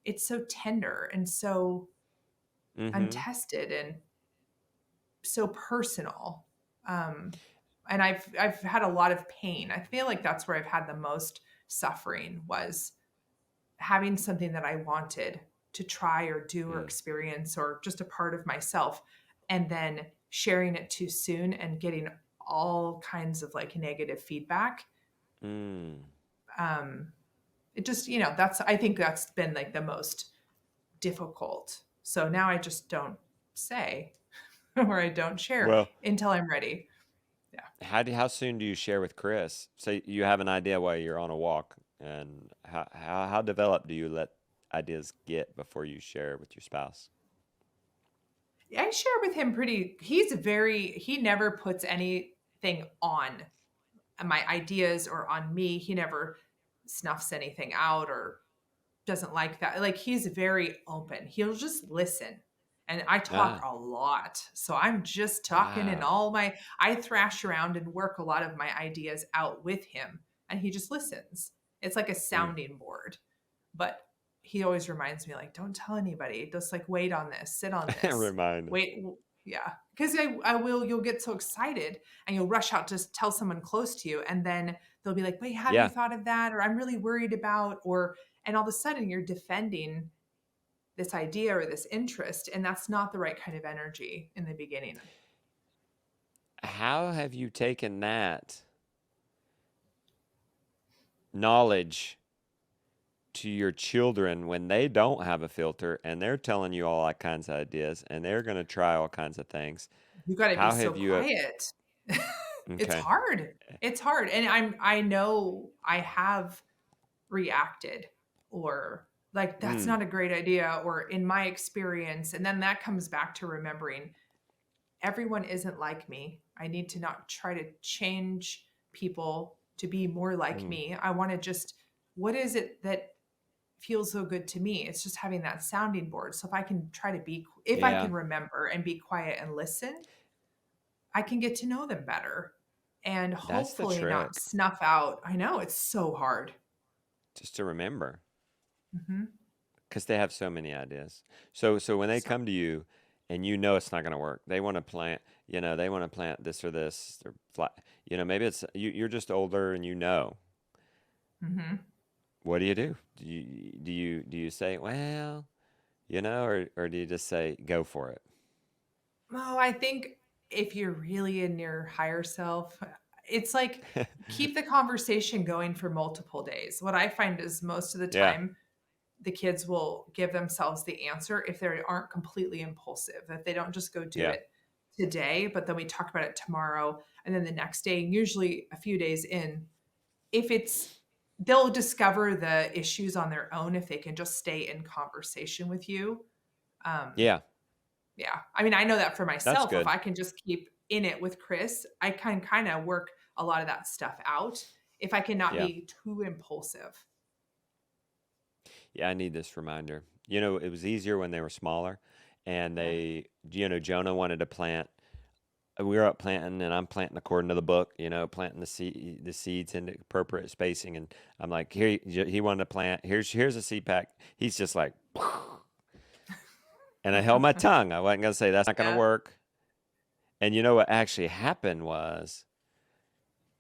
it's so tender and so
Mm-hmm.
untested and so personal. Um, and I've had a lot of pain. I feel like that's where I've had the most suffering, was having something that I wanted to try or do or
Mm.
experience, or just a part of myself, and then sharing it too soon and getting all kinds of like negative feedback.
Mm.
Um, it just, that's, I think that's been like the most difficult. So now I just don't say or I don't share
Well,
until I'm ready. Yeah.
how soon do you share with Chris? So you have an idea while you're on a walk And how developed do you let ideas get before you share with your spouse?
I share with him he never puts anything on my ideas or on me. He never snuffs anything out or doesn't like that. Like he's very open. He'll just listen. And I talk
Ah,
a lot. So I'm just talking and
wow.
I thrash around and work a lot of my ideas out with him and he just listens. It's like a
Mm.
sounding board. But he always reminds me like don't tell anybody. Just like wait on this, sit on this.
Remind.
Wait, yeah. Because I will you'll get so excited and you'll rush out to tell someone close to you and then they'll be like, "Wait, have you
Yeah,
thought of that?" or "I'm really worried about," or and all of a sudden you're defending this idea or this interest and that's not the right kind of energy in the beginning.
how have you taken that knowledge to your children when they don't have a filter and they're telling you all kinds of ideas and they're going to try all kinds of things?
You got to be
How
so
have you?
quiet. It's
Okay.
hard. It's hard and I know I have reacted or like that's
Mm,
not a great idea or in my experience and then that comes back to remembering everyone isn't like me. I need to not try to change people to be more like
mm.
me. I want to just, what is it that feels so good to me? It's just having that sounding board. So if I can try to be, if I
Yeah,
can remember and be quiet and listen, I can get to know them better and
that's the
hopefully not
trick.
snuff out. I know it's so hard.
Just to remember,
Hmm.
because they have so many ideas. So when they
So,
come to you, and you know it's not going to work, they want to plant. They want to plant this or this. Or fly. Maybe it's you're just older, and you know.
hmm.
What do you do? Do you say, well, or do you just say, go for it?
Oh, I think if you're really in your higher self, it's like keep the conversation going for multiple days. What I find is most of the
Yeah,
time, the kids will give themselves the answer if they aren't completely impulsive, that they don't just go do
yeah,
it today, but then we talk about it tomorrow and then the next day, usually a few days in. If it's, they'll discover the issues on their own if they can just stay in conversation with you. Um,
yeah.
yeah. I mean, I know that for
That's
myself. If
good.
I can just keep in it with Chris, I can kind of work a lot of that stuff out if I cannot
Yeah,
be too impulsive.
yeah. I need this reminder. It was easier when they were smaller, and
Yeah.
Jonah wanted to plant. We were up planting, and I'm planting according to the book. Planting the seeds in the appropriate spacing, and I'm like, here, he wanted to plant. Here's a seed pack. He's just like, and I held my tongue. I wasn't gonna say that's not gonna
Yeah.
work. And what actually happened was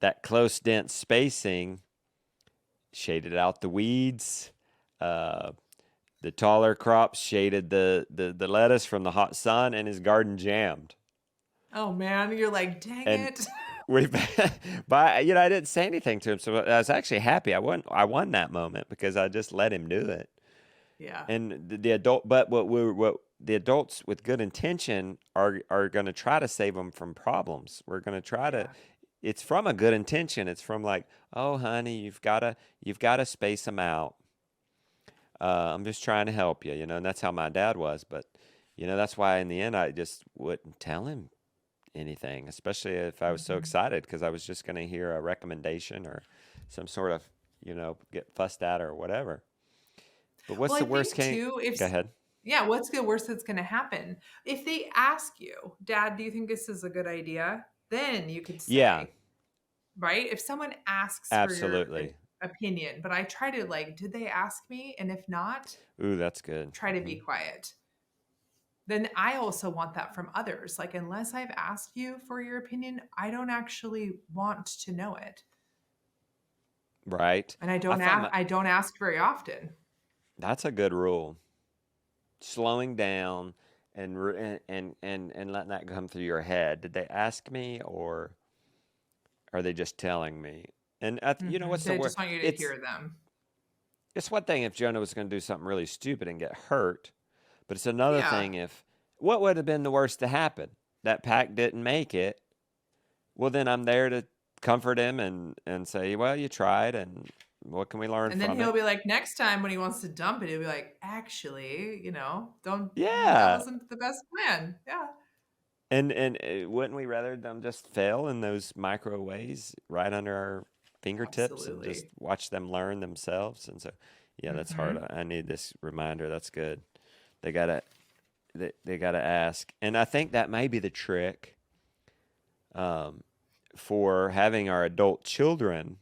that close, dense spacing shaded out the weeds. Uh, the taller crops shaded the lettuce from the hot sun, and his garden jammed.
Oh man, you're like, dang
And
it.
we, but I didn't say anything to him, so I was actually happy. I won that moment because I just let him do it.
Yeah.
And the adult, but what the adults with good intention are going to try to save them from problems. We're going to try to.
Yeah.
It's from a good intention. It's from like, oh, honey, you've got to space them out. I'm just trying to help you, and that's how my dad was. But that's why in the end I just wouldn't tell him anything, especially if I was so
Mhm.
excited because I was just going to hear a recommendation or some sort of get fussed at or whatever. But what's
Well, I
the worst
think
case?
too,
Go ahead.
yeah, what's the worst that's going to happen? If they ask you, Dad, do you think this is a good idea? Then you could
Yeah,
say, right? If someone asks for your
absolutely.
opinion, but I try to like, did they ask me? And if not,
Ooh, that's good.
try to be quiet. Then I also want that from others. Like, unless I've asked you for your opinion, I don't actually want to know it.
Right.
And
I find
I don't ask very often.
that's a good rule. Slowing down and letting that come through your head. Did they ask me or are they just telling me? And what's the
They
word?
just want you to
It's
hear them.
it's one thing if Jonah was going to do something really stupid and get hurt, but it's another
Yeah.
thing if what would have been the worst to happen? That pack didn't make it. Well, then I'm there to comfort him and say, well, you tried, and What can we learn
And then
from
he'll
it?
be like, next time when he wants to dump it, he'll be like, actually, don't, that
Yeah.
wasn't the best plan. Yeah,
And wouldn't we rather them just fail in those micro ways right under our fingertips and just
absolutely.
watch them learn themselves? And so, yeah, that's hard.
Hmm.
I need this reminder. That's good. They gotta they gotta ask, and I think that may be the trick um, for having our adult children.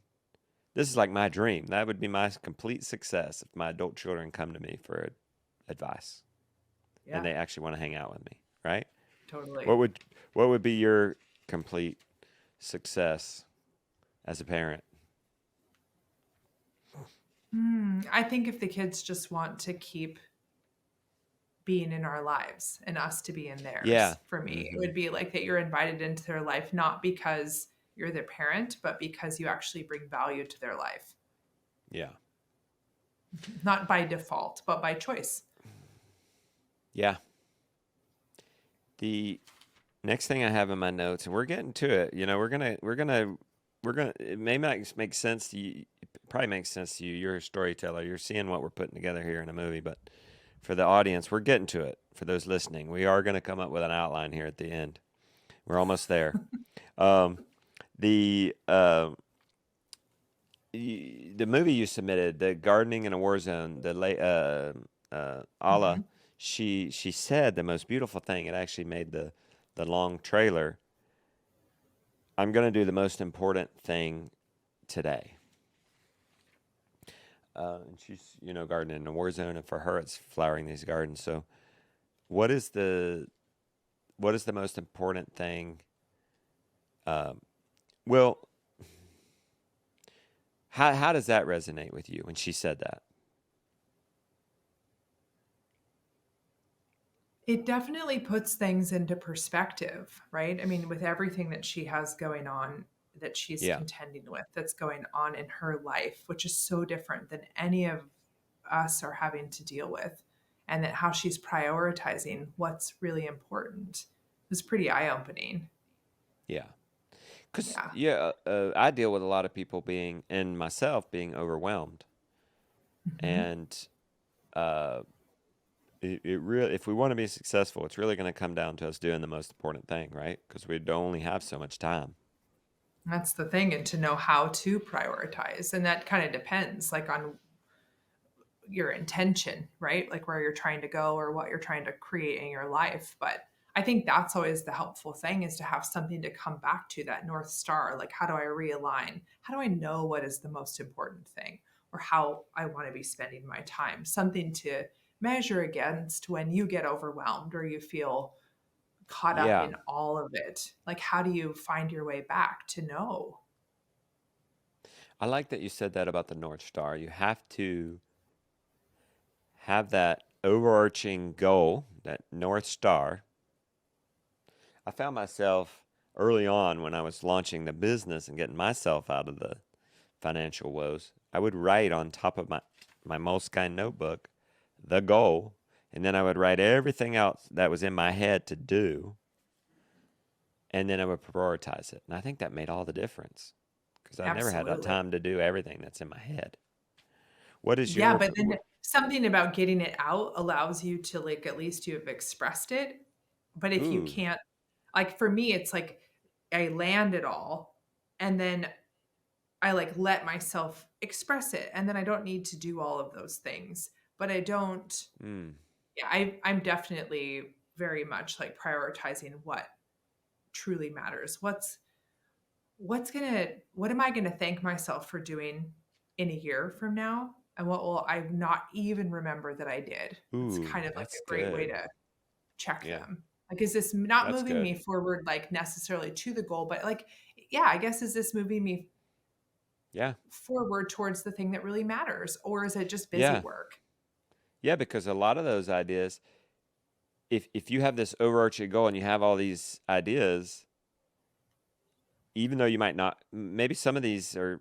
This is like my dream. That would be my complete success if my adult children come to me for advice and
Yeah,
they actually want to hang out with me, right? What
totally.
would what would be your complete success as a parent?
I think if the kids just want to keep being in our lives and us to be in
Yeah.
theirs, for me, it
Hmm.
would be like that you're invited into their life, not because you're their parent, but because you actually bring value to their life,
Yeah.
not by default, but by choice.
Yeah. The next thing I have in my notes, and we're getting to it. It may not make sense to you. It probably makes sense to you. You're a storyteller. You're seeing what we're putting together here in a movie, but for the audience, we're getting to it. For those listening, we are going to come up with an outline here at the end. We're almost there. Um, the the movie you submitted, the gardening in a war zone, the late Allah,
Mhm.
she said the most beautiful thing. It actually made the long trailer. I'm gonna do the most important thing today. And she's gardening in a war zone, and for her it's flowering these gardens. So what is the most important thing? Um, well, how does that resonate with you when she said that?
It definitely puts things into perspective, right? I mean, with everything that she has going on, that she's
Yeah,
contending with, that's going on in her life, which is so different than any of us are having to deal with, and that how she's prioritizing what's really important is pretty eye opening.
yeah. Because
Yeah.
I deal with a lot of people being, and myself being overwhelmed,
Hmm.
and uh, it really, if we want to be successful, it's really going to come down to us doing the most important thing, right? Because we only have so much time.
That's the thing, and to know how to prioritize. And that kind of depends, like on your intention, right? Like where you're trying to go or what you're trying to create in your life. But I think that's always the helpful thing is to have something to come back to, that North Star. Like, how do I realign? How do I know what is the most important thing or how I want to be spending my time? Something to measure against when you get overwhelmed or you feel caught up
Yeah,
in all of it. Like, how do you find your way back to know?
I like that you said that about the North Star. You have to have that overarching goal, that North Star. I found myself early on when I was launching the business and getting myself out of the financial woes. I would write on top of my Moleskine notebook the goal, and then I would write everything else that was in my head to do, and then I would prioritize it. And I think that made all the difference because I never had that
Absolutely.
time to do everything that's in my head. What is
Yeah,
your
but then something about getting it out allows you to, like, at least you have expressed it. But if you
ooh,
can't, like, for me, it's like I land it all and then I like let myself express it. And then I don't need to do all of those things. But I don't,
mm,
yeah, I'm definitely very much like prioritizing what truly matters. What am I gonna thank myself for doing in a year from now? And what will I not even remember that I did? It's
ooh,
kind of like
that's
a great way
good.
to check
Yeah,
them. Like, is this not
that's
moving
good.
me forward, like, necessarily to the goal, but, like, yeah, I guess, is this moving me
Yeah,
forward towards the thing that really matters, or is it just busy
yeah,
work?
yeah. Because a lot of those ideas, if you have this overarching goal and you have all these ideas, even though you might not, maybe some of these are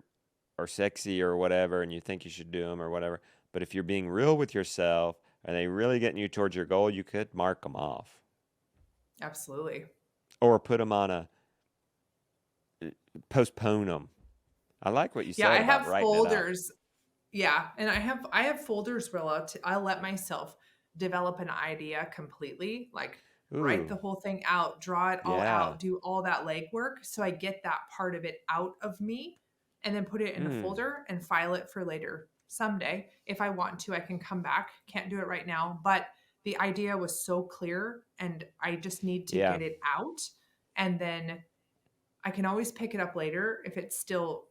sexy or whatever, and you think you should do them or whatever. But if you're being real with yourself, are they really getting you towards your goal? You could mark them off
Absolutely.
or put them on a postpone them. I like what you
Yeah,
said
I
about
have
writing it out.
folders Yeah, and I have folders where I'll let myself develop an idea completely, like write
Ooh,
the whole thing out, draw it all
yeah.
out, do all that legwork so I get that part of it out of me and then put it in a
Mm,
folder and file it for later someday. If I want to, I can come back. Can't do it right now, but the idea was so clear and I just need to
yeah.
get it out and then I can always pick it up later if it's still,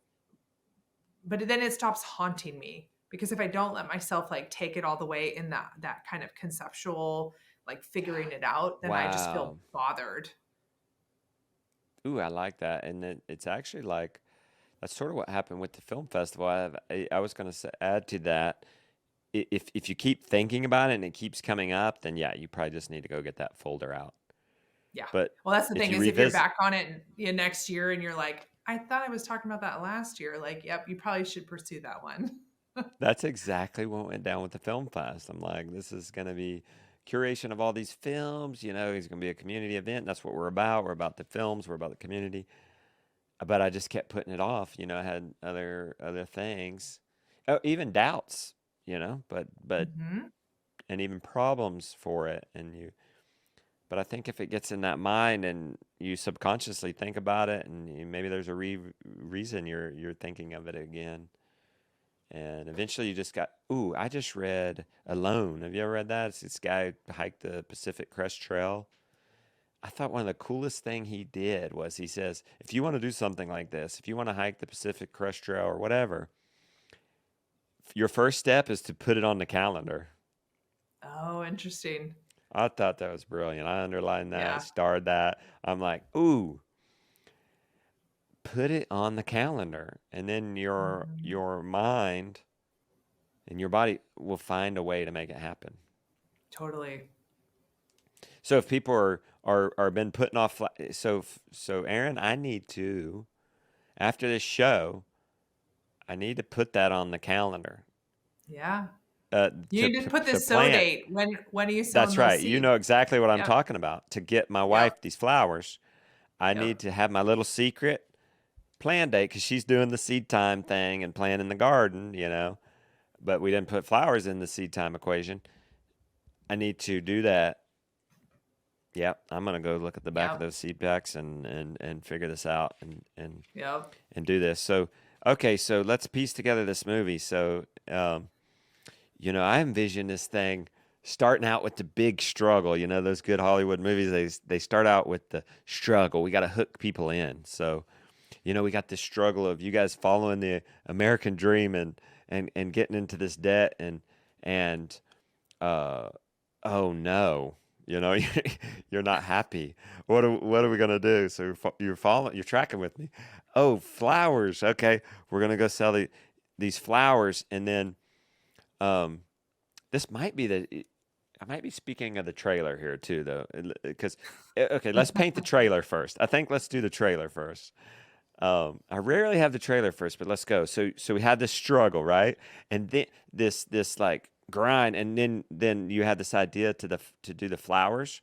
but then it stops haunting me because if I don't let myself like take it all the way in that kind of conceptual like figuring it out, then I just feel
Wow.
bothered.
Ooh, I like that. And it's actually like that's sort of what happened with the film festival. I was going to add to that. If you keep thinking about it and it keeps coming up, then yeah, you probably just need to go get that folder out.
Yeah.
But
Well, that's the
if
thing
you
is if you're
revisit,
back on it next year and you're like, I thought I was talking about that last year. Like, yep, you probably should pursue that one.
that's exactly what went down with the film fest. I'm like, this is going to be curation of all these films. It's going to be a community event. That's what we're about. We're about the films. We're about the community. But I just kept putting it off. I had other things, oh, even doubts. But
Hmm.
and even problems for it. But I think if it gets in that mind and you subconsciously think about it, and maybe there's a reason you're thinking of it again. And eventually you just got, ooh, I just read Alone. Have you ever read that? It's this guy who hiked the Pacific Crest Trail. I thought one of the coolest thing he did was he says, if you want to do something like this, if you want to hike the Pacific Crest Trail or whatever, your first step is to put it on the calendar.
Oh, interesting.
I thought that was brilliant. I underlined that,
Yeah.
starred that. I'm like, ooh, put it on the calendar, and then your
Mhm.
your mind and your body will find a way to make it happen.
Totally.
So if people are been putting off, so Aaron, I need to after this show, I need to put that on the calendar.
Yeah. You
To
need to put
to
this so
plant.
date. When are you sowing
That's
those
right. You
seeds?
know exactly what I'm
Yep.
talking about. To get my
Yep.
wife these flowers, I need
Yep.
to have my little secret plan date because she's doing the seed time thing and planting the garden. But we didn't put flowers in the seed time equation. I need to do that. Yep, I'm gonna go look at the back of
Yep.
those seed packs and figure this out
Yep.
and do this. So okay, so let's piece together this movie. So I envision this thing starting out with the big struggle. Those good Hollywood movies. They start out with the struggle. We got to hook people in. So we got this struggle of you guys following the American dream and getting into this debt and uh oh no, you're not happy. What are we gonna do? So you're tracking with me. Oh, flowers. Okay, we're gonna go sell these flowers, and then um this might be I might be speaking of the trailer here too, though, because okay, let's paint the trailer first. I think let's do the trailer first. I rarely have the trailer first, but let's go. So we had this struggle, right? And then this like grind, and then you had this idea to do the flowers,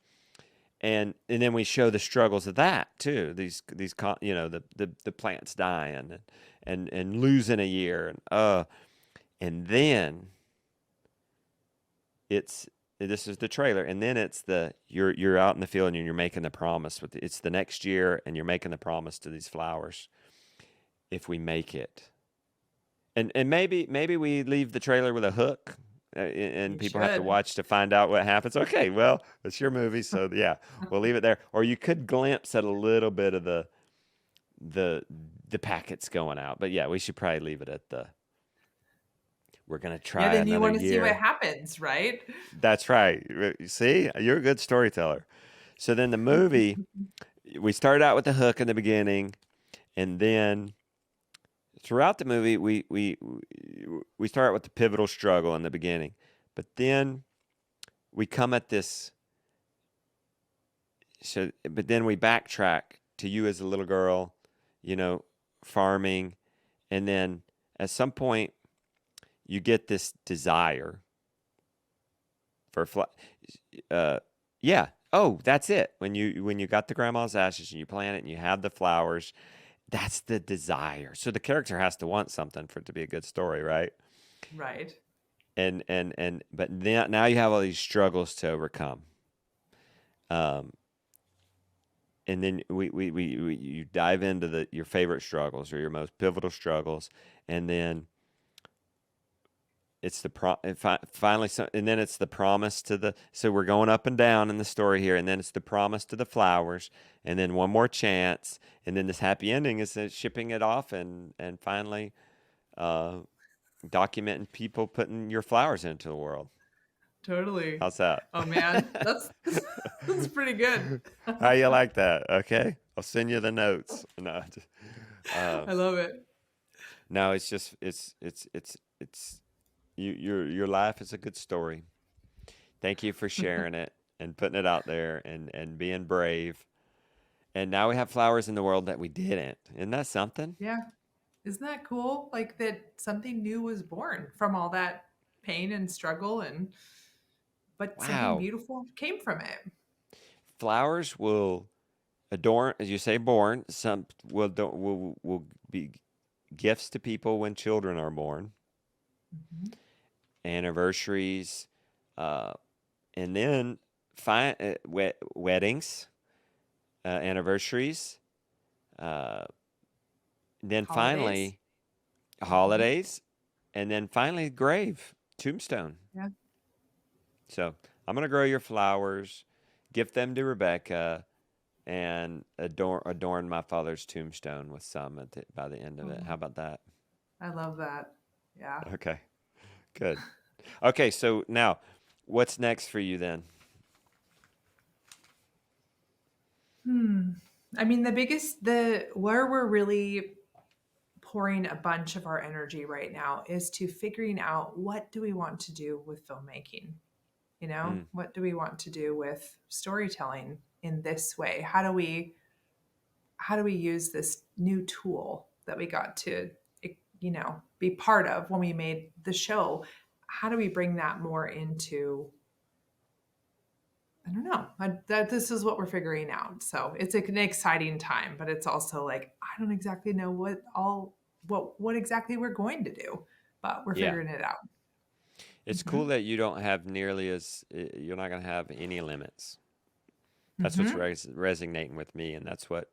and then we show the struggles of that too. The plants dying and losing a year, and then it's this is the trailer, and then it's the you're out in the field and you're making the promise it's the next year, and you're making the promise to these flowers if we make it. And maybe we leave the trailer with a hook, and
You
people have to
should.
watch to find out what happens. Okay, well, it's your movie, so yeah, we'll leave it there. Or you could glimpse at a little bit of the the packets going out. But yeah, we should probably leave it at the we're gonna
Yeah,
try
then you
another
want to see what
year.
happens, right?
That's right. You see, you're a good storyteller. So then the movie, we start out with the hook in the beginning, and then throughout the movie, we start with the pivotal struggle in the beginning, but then we come at this. But then we backtrack to you as a little girl, you know, farming, and then at some point you get this desire for uh, yeah. Oh, that's it. When you got the grandma's ashes and you plant it and you have the flowers, that's the desire. So the character has to want something for it to be a good story, right?
Right.
And but now you have all these struggles to overcome. Um, and then you dive into your favorite struggles or your most pivotal struggles, and then it's the finally and then it's the promise to the so we're going up and down in the story here, and then it's the promise to the flowers, and then one more chance, and then this happy ending is shipping it off, and finally uh, documenting people putting your flowers into the world.
Totally.
How's that?
Oh man, that's that's pretty good.
How you like that? Okay, I'll send you the notes. No, uh,
I love it.
no, it's just it's your life is a good story. Thank you for sharing it and putting it out there and being brave. And now we have flowers in the world that we didn't. Isn't that something?
Yeah. Isn't that cool? Like that something new was born from all that pain and struggle and but something
Wow.
beautiful came from it.
Flowers will adorn, as you say, born. Some will be gifts to people when children are born,
Mhm.
anniversaries, uh, and then weddings, anniversaries, uh, then
Holidays.
finally
Mhm.
holidays, and then finally grave, tombstone.
Yeah.
So I'm gonna grow your flowers, gift them to Rebecca, and adorn my father's tombstone with some by the end of it. How
Oh,
about that?
I love that. Yeah.
Okay, good. Okay, so now what's next for you then?
Hmm. I mean, the where we're really pouring a bunch of our energy right now is to figuring out what do we want to do with filmmaking? You know,
Mm,
what do we want to do with storytelling in this way? How do we use this new tool that we got to be part of when we made the show? How do we bring that more into I don't know. That this is what we're figuring out. So it's like an exciting time, but it's also like I don't exactly know what exactly we're going to do, but we're
yeah,
figuring it out.
it's cool
Hmm.
that you don't have nearly as you're not gonna have any limits. That's what's
Hmm.
resonating with me, and that's what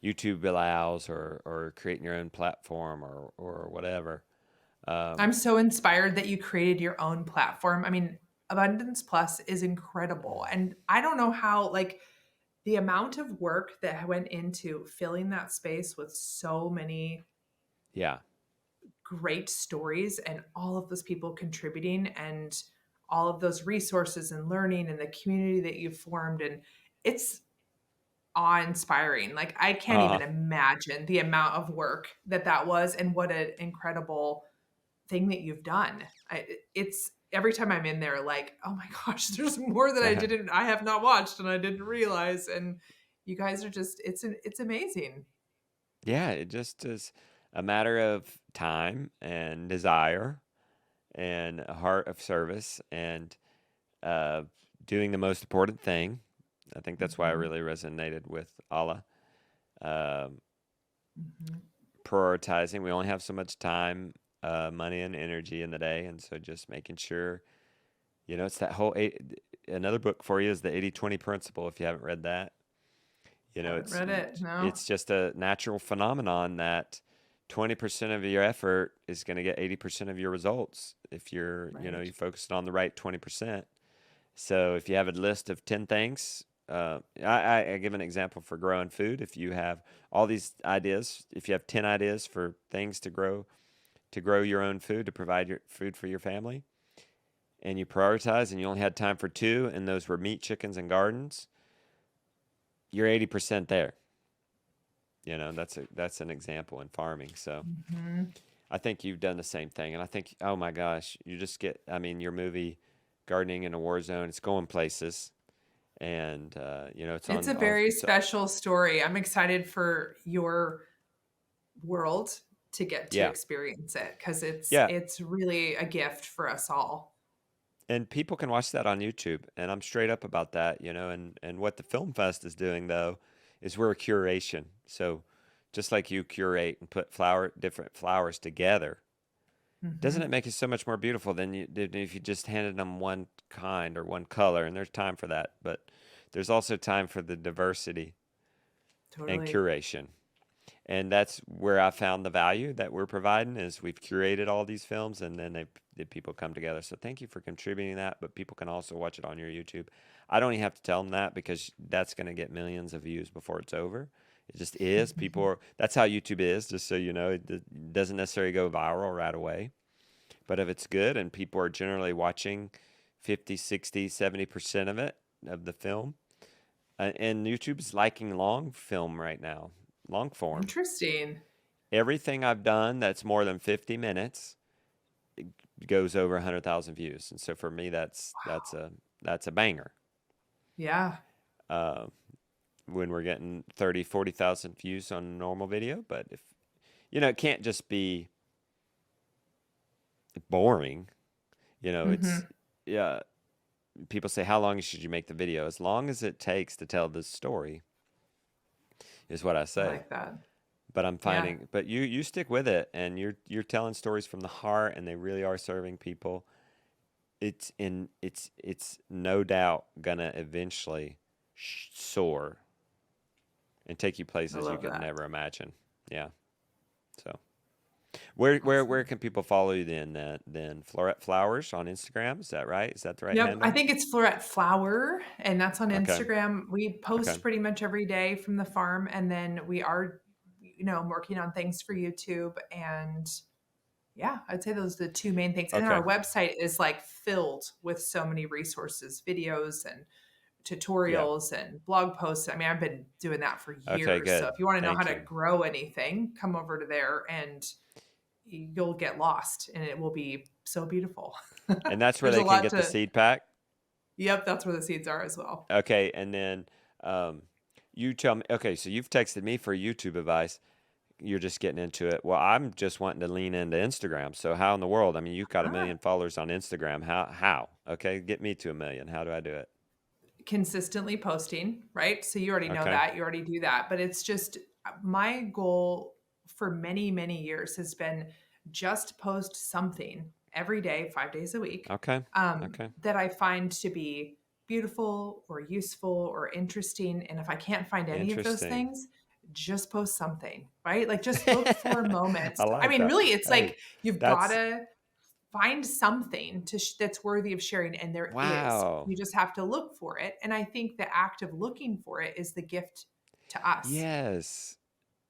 YouTube allows, or creating your own platform, or whatever. Um,
I'm so inspired that you created your own platform. I mean, Abundance Plus is incredible, and I don't know how like the amount of work that went into filling that space with so many
yeah,
great stories and all of those people contributing and all of those resources and learning and the community that you've formed and it's awe-inspiring. Like I can't
uh,
even imagine the amount of work that was and what an incredible thing that you've done. It's every time I'm in there like, "Oh my gosh, there's more that I have not watched and I didn't realize." And you guys are just it's amazing.
yeah. It just is a matter of time and desire and a heart of service and uh, doing the most important thing. I think that's why I
Mhm.
really resonated with Allah. Um,
Mhm.
Prioritizing. We only have so much time, money, and energy in the day, and so just making sure, it's that whole another book for you is the 80/20 principle. If you haven't read that,
Haven't
it's
read it. No.
it's just a natural phenomenon that 20% of your effort is going to get 80% of your results if
Right.
you focus on the right 20%. So if you have a list of 10 things, I give an example for growing food. If you have all these ideas, if you have 10 ideas for things to grow your own food, to provide your food for your family, and you prioritize and you only had time for two, and those were meat, chickens, and gardens, you're 80% there. That's an example in farming. So
Mhm.
I think you've done the same thing. And I think, oh my gosh, I mean, your movie, Gardening in a War Zone, it's going places. And, it's
It's
on
a
all,
very special story. I'm excited for your world to get to
yeah.
experience it because it's
Yeah.
it's really a gift for us all.
And people can watch that on YouTube. And I'm straight up about that, and what the Film Fest is doing, though, is we're a curation. So just like you curate and put different flowers together, Doesn't
Mm-hmm.
it make it so much more beautiful than if you just handed them one kind or one color? And there's time for that, but there's also time for the diversity and
Totally.
curation. And that's where I found the value that we're providing is we've curated all these films and then the people come together. So thank you for contributing that, but people can also watch it on your YouTube. I don't even have to tell them that because that's going to get millions of views before it's over. It just is. That's how YouTube is, just so you know. It doesn't necessarily go viral right away. But if it's good and people are generally watching 50, 60, 70% of it, of the film, and YouTube's liking long film right now, long form.
Interesting.
Everything I've done that's more than 50 minutes goes over 100,000 views. And so for me, that's a banger.
Yeah.
Uh, when we're getting 30, 40,000 views on a normal video, but if it can't just be boring. It's
Mm-hmm.
yeah. People say, how long should you make the video? As long as it takes to tell the story, is what I
I
say.
like that.
But I'm
Yeah.
finding, but you stick with it, and you're telling stories from the heart, and they really are serving people. It's no doubt gonna eventually soar and take you
I
places you
love
could
that.
never imagine. Yeah. So where
Awesome.
can people follow you then Florette Flowers on Instagram? Is that right? Is that the right
Yep, I
handle?
think it's Florette Flower, and that's on
Okay.
Instagram. We
Okay.
post pretty much every day from the farm, and then we are, working on things for YouTube. And yeah, I'd say those are the two main things. And
Okay.
our website is like filled with so many resources, videos and
Yeah.
tutorials and blog posts. I mean, I've been doing that for
Okay,
years. So
good.
if you want to know how
Thank
to
you.
grow anything, come over to there and you'll get lost and it will be so beautiful.
And that's where
There's a
they can
lot
get the
to,
seed pack?
yep, that's where the seeds are as well.
Okay, and then um, you tell me, okay, so you've texted me for YouTube advice. You're just getting into it. Well, I'm just wanting to lean into Instagram. So how in the world? I mean, you've got a
Ah,
million followers on Instagram. How? Okay, get me to a million. How do I do it?
consistently posting, right? So you already know
Okay.
that, you already do that. But it's just my goal for many, many years has been just post something every day, 5 days a week,
Okay. Okay.
that I find to be beautiful or useful or interesting. And if I can't find any of those
Interesting.
things, just post something, right? Like just look for moments.
I
I
like
mean,
that.
really, it's
Hey,
like you've got
that's
to find something that's worthy of sharing, and there is.
wow.
You just have to look for it, and I think the act of looking for it is the gift to us.
Yes.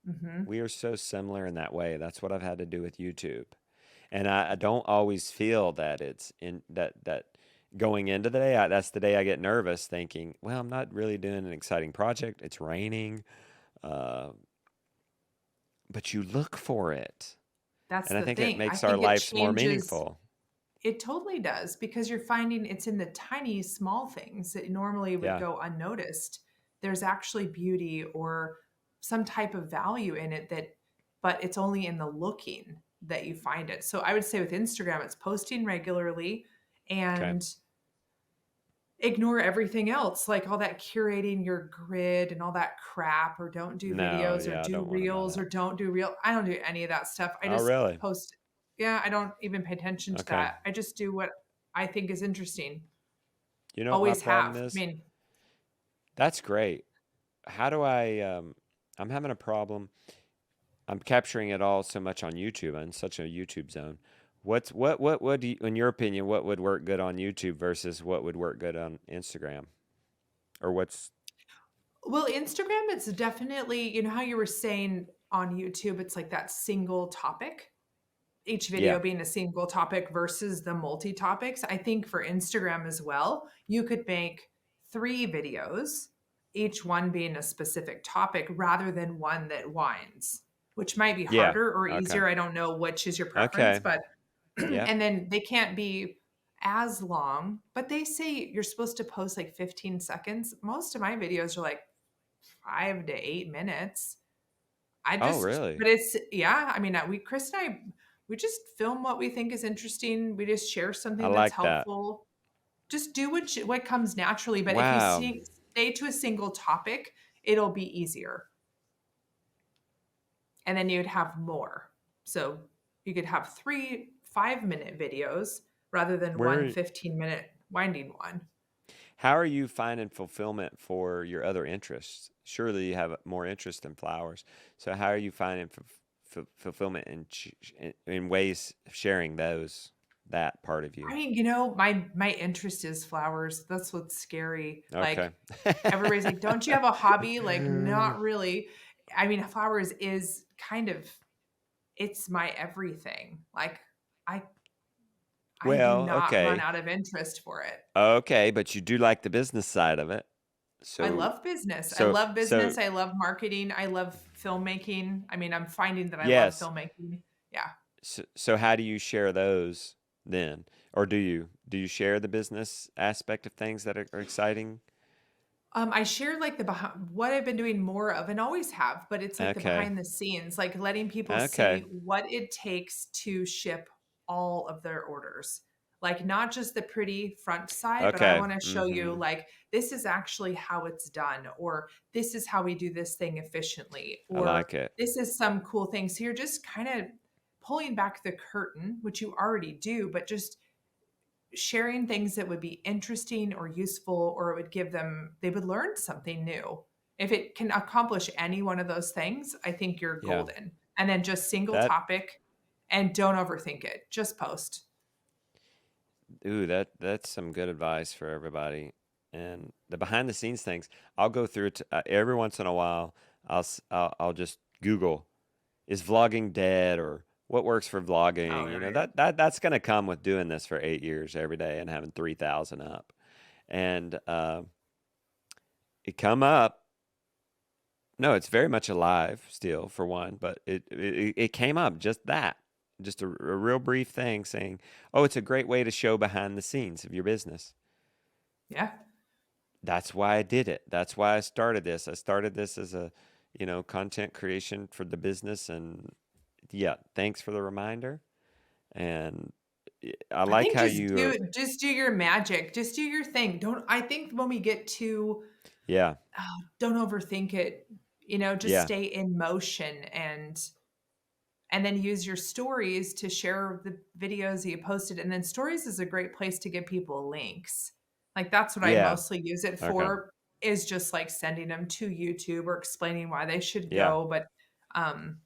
Hmm.
We are so similar in that way. That's what I've had to do with YouTube. And I don't always feel that it's in that going into the day, that's the day I get nervous thinking, well, I'm not really doing an exciting project. It's raining. Uh, but you look for it.
That's
And I
the
think it
thing. I
makes our
think it
lives more
changes.
meaningful.
It totally does, because you're finding it's in the tiny small things that normally would
Yeah.
go unnoticed. There's actually beauty or some type of value in it, but it's only in the looking that you find it. So I would say with Instagram, it's posting regularly
Okay.
and ignore everything else, like all that curating your grid and all that crap, or don't do
No,
videos or
yeah, I
do
don't want to know
reels or
that.
don't do real. I don't do any of that stuff. I
Oh,
just
really?
post. Yeah, I don't even pay attention to
Okay.
that. I just do what I think is interesting.
You know what my
Always
problem
have. I
is?
mean,
That's great. How do I'm having a problem. I'm capturing it all so much on YouTube. I'm in such a YouTube zone. What do you, in your opinion, what would work good on YouTube versus what would work good on Instagram? Or what's
well, Instagram, it's definitely, how you were saying on YouTube, it's like that single topic, each
yeah,
video being a single topic versus the multi topics. I think for Instagram as well, you could make 3 videos, each one being a specific topic rather than one that winds, which might be
yeah.
harder or
Okay.
easier. I don't know which is your preference,
Okay.
but
Yeah.
and then they can't be as long, but they say you're supposed to post like 15 seconds. Most of my videos are like 5 to 8 minutes.
Oh, really?
But it's, yeah, I mean, Chris and I, we just film what we think is interesting. We just share
I
something that's
like that.
helpful. Just do what comes naturally. But if you
Wow.
stay to a single topic, it'll be easier. And then you'd have more. So you could have 5-minute videos rather than one
Where
15-minute winding one.
How are you finding fulfillment for your other interests? Surely you have more interest in flowers. So how are you finding fulfillment in ways of sharing that part of you?
I mean, my interest is flowers. That's what's scary.
Okay.
Like everybody's like, "Don't you have a hobby?" Like, not really. I mean, flowers is kind of it's my everything. Like I I do
Well,
not run
okay.
out of interest for it.
Okay, but you do like the business side of it.
I
So
love business. I
so
love
so
business. I love marketing. I love filmmaking. I mean, I'm finding that I love
yes.
filmmaking. Yeah.
So how do you share those then? Or do you share the business aspect of things that are exciting?
I share like the behind what I've been doing more of and always have, but it's like the
Okay.
behind the scenes, like letting people see
Okay.
what it takes to ship all of their orders. Like not just the pretty front side, but I
Okay.
want to show you
Mhm.
like this is actually how it's done, or this is how we do this thing efficiently,
I
or
like it.
this is some cool thing. So you're just kind of pulling back the curtain, which you already do, but just sharing things that would be interesting or useful or it would give them they would learn something new. If it can accomplish any one of those things, I think you're
Yeah.
golden. And then just single
That
topic and don't overthink it. Just post.
that's some good advice for everybody. And the behind the scenes things, I'll go through it every once in a while. I'll just Google, is vlogging dead, or what works for
Oh,
vlogging?
right.
That's going to come with doing this for 8 years every day and having 3,000 up. And it come up. No, it's very much alive still, for one, but it came up just a real brief thing saying, "Oh, it's a great way to show behind the scenes of your business."
Yeah.
That's why I did it. That's why I started this. I started this as a, content creation for the business, and yeah, thanks for the reminder. And I
I
like
think
how you are.
just do your magic. Just do your thing. Don't I think when we get too
Yeah,
don't overthink it. Just
yeah,
stay in motion and then use your stories to share the videos that you posted. And then stories is a great place to give people links. Like that's what I
yeah.
mostly use it
Okay,
for is just like sending them to YouTube or explaining why they should
yeah.
go. But um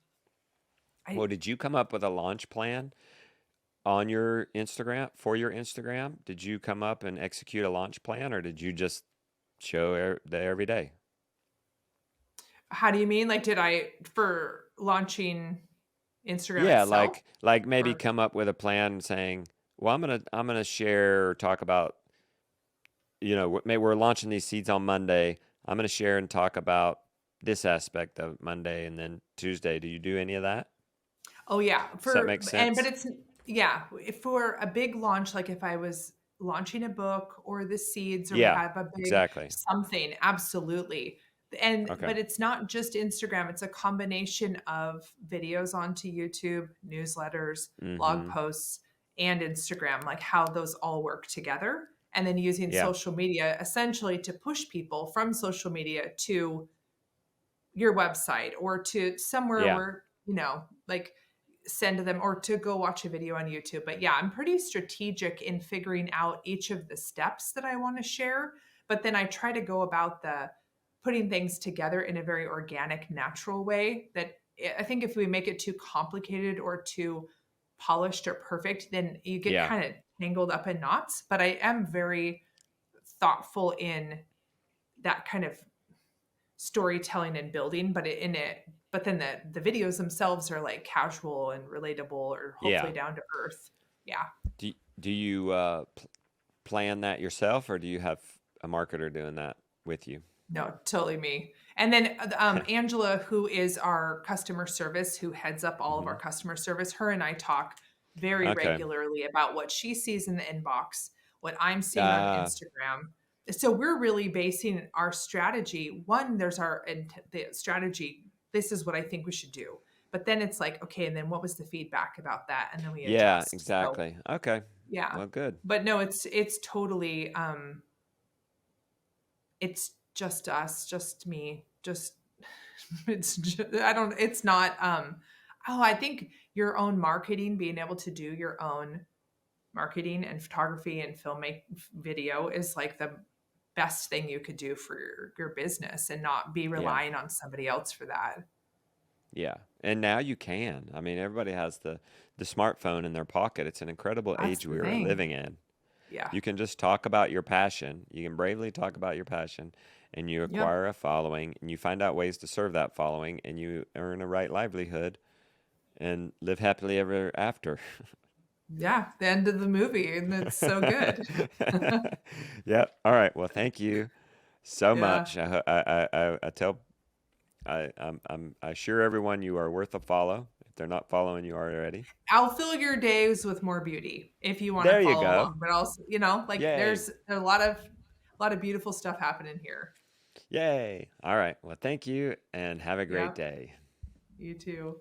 I
Well, did you come up with a launch plan on your Instagram for your Instagram? Did you come up and execute a launch plan, or did you just show the every day?
how do you mean? Like did I for launching Instagram
Yeah,
itself?
like maybe
Or
come up with a plan saying, "Well, I'm gonna share or talk about, maybe we're launching these seeds on Monday. I'm gonna share and talk about this aspect of Monday, and then Tuesday. Do you do any of that?
oh yeah,
Does that make
but
sense?
it's yeah, if for a big launch, like if I was launching a book or the seeds or we
Yeah,
have a big
exactly.
something, absolutely.
Okay.
But it's not just Instagram, it's a combination of videos onto YouTube, newsletters, blog
Mm-hmm.
posts, and Instagram, like how those all work together. And then using
Yeah,
social media essentially to push people from social media to your website or to somewhere
yeah,
where, like send to them or to go watch a video on YouTube. But yeah, I'm pretty strategic in figuring out each of the steps that I want to share. But then I try to go about the putting things together in a very organic, natural way that I think if we make it too complicated or too polished or perfect, then you get
yeah,
kind of tangled up in knots. But I am very thoughtful in that kind of storytelling and building, but then the videos themselves are like casual and relatable or hopefully
yeah.
down to earth. Yeah.
Do you plan that yourself, or do you have a marketer doing that with you?
No, totally me. And then Angela, who is our customer service, who heads up all of
Hmm.
our customer service, her and I talk very
Okay.
regularly about what she sees in the inbox, what I'm seeing on
Uh,
Instagram. So we're really basing our strategy. One, there's the strategy. This is what I think we should do. But then it's like, okay, and then what was the feedback about that? And then we
yeah,
adjust. So
exactly. Okay.
yeah.
Well, good.
But no, it's totally it's just us, just me, just it's just, I don't it's not oh, I think your own marketing, being able to do your own marketing and photography and video is like the best thing you could do for your business and not be
Yeah.
relying on somebody else for that.
Yeah. And now you can. I mean, everybody has the smartphone in their pocket. It's an incredible
That's
age
the
we are
thing.
living in.
Yeah.
You can just talk about your passion. You can bravely talk about your passion and you
Yep.
acquire a following and you find out ways to serve that following and you earn a right livelihood and live happily ever after.
Yeah. The end of the movie. And it's so good.
Yep. All right. Well, thank you so
Yeah.
much. I tell I assure everyone you are worth a follow if they're not following you already.
I'll fill your days with more beauty if you want to
There you
follow
go.
along. But also, like
Yay.
there's a lot of beautiful stuff happening here.
Yay. All right. Well, thank you and have a great
Yeah.
day.
You too.